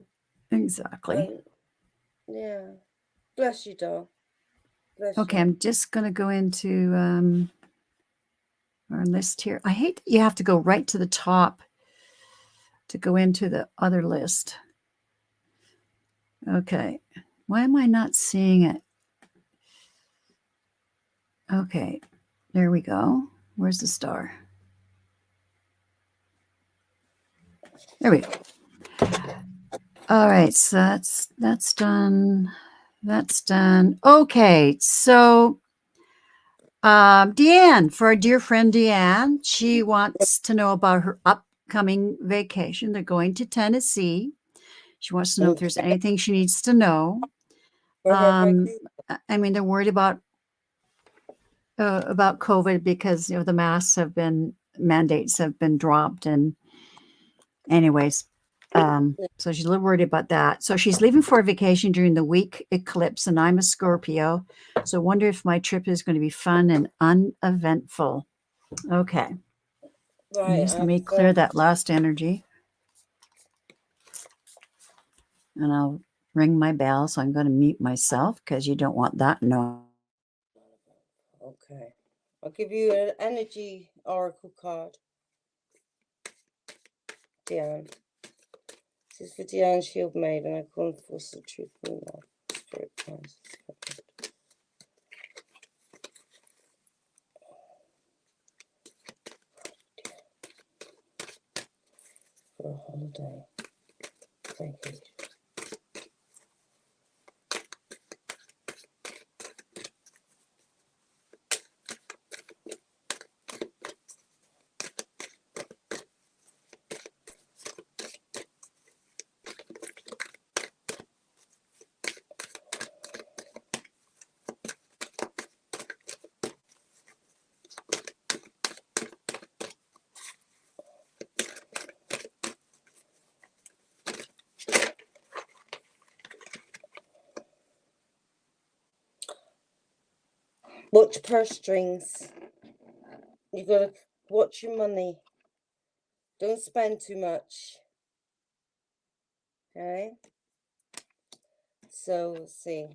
Exactly.
Yeah. Bless you, doll. Bless
Okay,
you.
I'm just going to go into our list here. I hate that you have to go right to the top to go into the other list. Okay. Why am I not seeing it? Okay. There we go. Where's the star? There we go. All right. So that's done. That's done. Okay. So Deanne, for our dear friend Deanne, she wants to know about her upcoming vacation. They're going to Tennessee. She wants to know if there's anything she needs to know.
For her vacation.
I mean, they're worried about COVID because the masks have been mandates have been dropped, and anyways, so she's a little worried about that. So she's leaving for a vacation during the week eclipse, and I'm a Scorpio, so I wonder if my trip is going to be fun and uneventful. Okay,
Right.
just let me clear that last energy, and I'll ring my bell. So I'm going to mute myself because you don't want that noise.
Okay. I'll give you an energy oracle card. Diane. This is for Diane Shield Maiden. I call for some truth and love. Spirit plans. For a holiday. Thank you. Watch purse strings. You gotta watch your money. Don't spend too much. Okay? So let's see.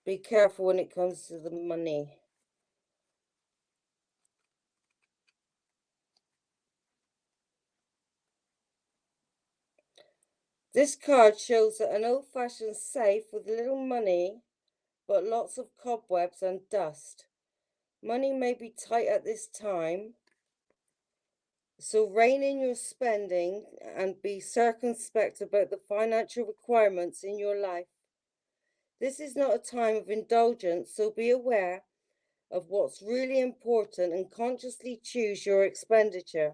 Be careful when it comes to the money. This card shows that an old-fashioned safe with little money, but lots of cobwebs and dust. Money may be tight at this time, so rein in your spending and be circumspect about the financial requirements in your life. This is not a time of indulgence, so be aware of what's really important and consciously choose your expenditure.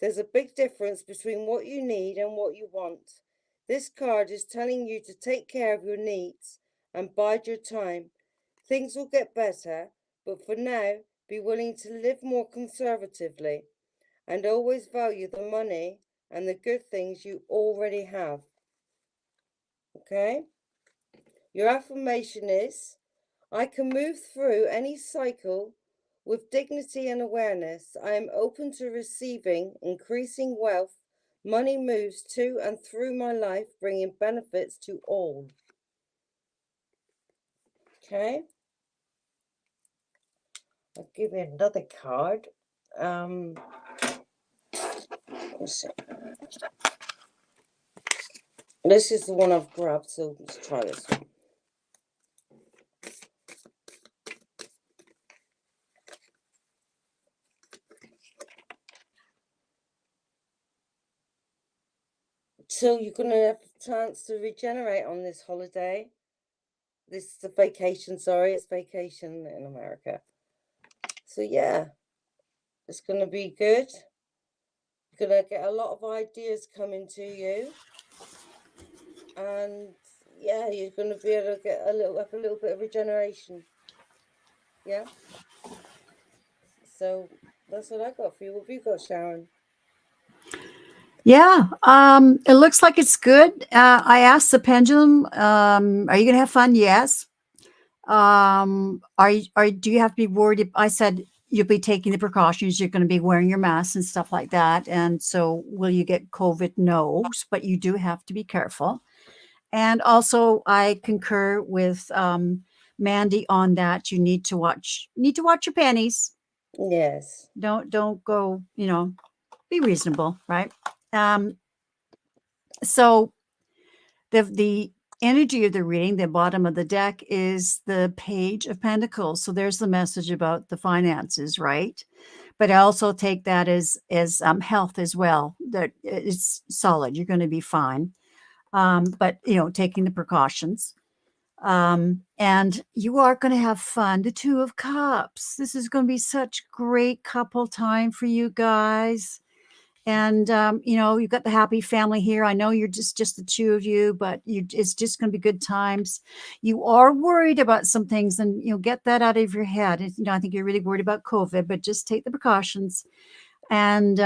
There's a big difference between what you need and what you want. This card is telling you to take care of your needs and bide your time. Things will get better, but for now, be willing to live more conservatively and always value the money and the good things you already have. Okay? Your affirmation is, I can move through any cycle with dignity and awareness. I am open to receiving increasing wealth. Money moves to and through my life, bringing benefits to all. Okay. I'll give you another card. Let's see. This is the one I've grabbed, so let's try this one. until you're going to have a chance to regenerate on this holiday. This is a vacation, sorry, it's vacation in America. So yeah, it's going to be good. You're going to get a lot of ideas coming to you. And yeah, you're going to be able to get a little bit of regeneration. Yeah. So that's what I got for you. What have you got, Sharon?
Yeah, it looks like it's good. I asked the pendulum, are you going to have fun? Yes. Do you have to be worried? I said, you'll be taking the precautions. You're going to be wearing your mask and stuff like that. And so will you get COVID? No, but you do have to be careful. And also I concur with, Mandy on that. You need to watch your panties.
Yes.
Don't go, be reasonable. Right. So the energy of the reading, the bottom of the deck is the Page of Pentacles. So there's the message about the finances, right? But I also take that as health as well. That it's solid. You're going to be fine. But taking the precautions. And you are going to have fun. The Two of Cups. This is going to be such great couple time for you guys. And you've got the happy family here. I know you're just the two of you, but it's just going to be good times. You are worried about some things, and get that out of your head. I think you're really worried about COVID, but just take the precautions. And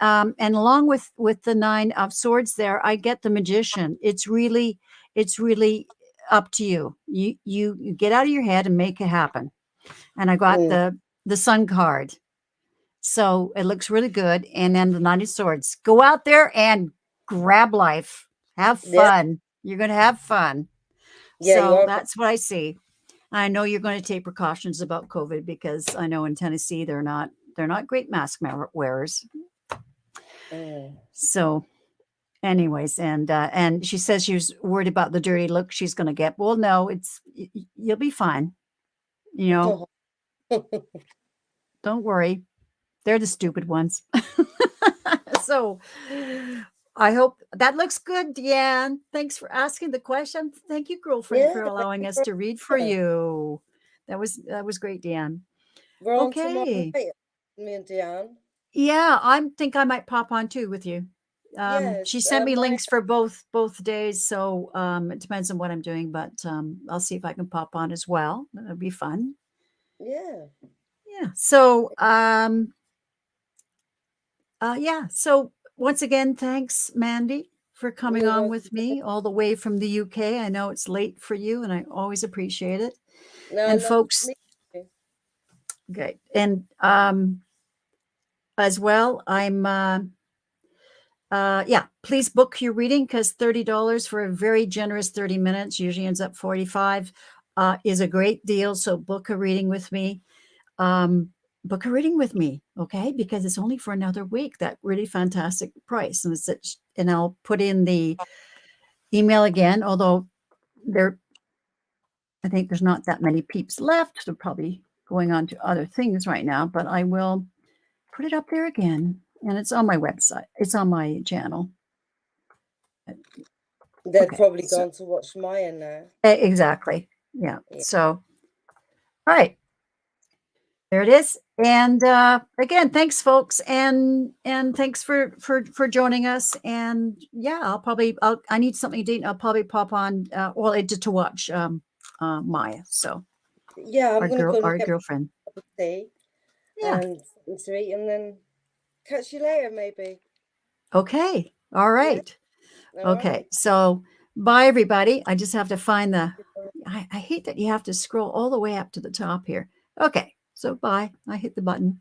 along with the Nine of Swords, there, I get the Magician. It's really up to you. You get out of your head and make it happen. And I got the Sun card. So it looks really good. And then the Nine of Swords. Go out there and grab life. Have fun. Yep. You're going to have fun. Yeah, so that's what I see. I know you're going to take precautions about COVID because I know in Tennessee they're not great mask wearers. So anyways, and she says she was worried about the dirty look she's going to get. Well, no, you'll be fine. Don't worry. They're the stupid ones. So I hope that looks good, Deanne. Thanks for asking the question. Thank you, girlfriend, for allowing us to read for you. That was great, Deanne.
We're on tomorrow night, me and Deanne.
Yeah, I think I might pop on too with you. Yes, she sent me links for both days, so it depends on what I'm doing, but I'll see if I can pop on as well. That'll be fun. Yeah. So so once again, thanks, Mandy, for coming on with me all the way from the UK. I know it's late for you, and I always appreciate it. No, and folks, good. And as well, I'm please book your reading, because $30 for a very generous 30 minutes, usually ends up 45, is a great deal. So book a reading with me. Book a reading with me, okay? Because it's only for another week, that really fantastic price. And I'll put in the email again, although I think there's not that many peeps left. They're probably going on to other things right now, but I will put it up there again. And it's on my website. It's on my channel.
They've probably gone to watch Maya now.
Exactly. Yeah. So, all right. There it is. And again, thanks, folks, and thanks for joining us. And yeah, I need something to eat. I'll probably pop on to watch Maya. So yeah, our girlfriend.
And then catch you later, maybe.
Okay. All right. Yeah. Okay. Right. So bye, everybody. I just have to find I hate that you have to scroll all the way up to the top here. Okay. So bye. I hit the button.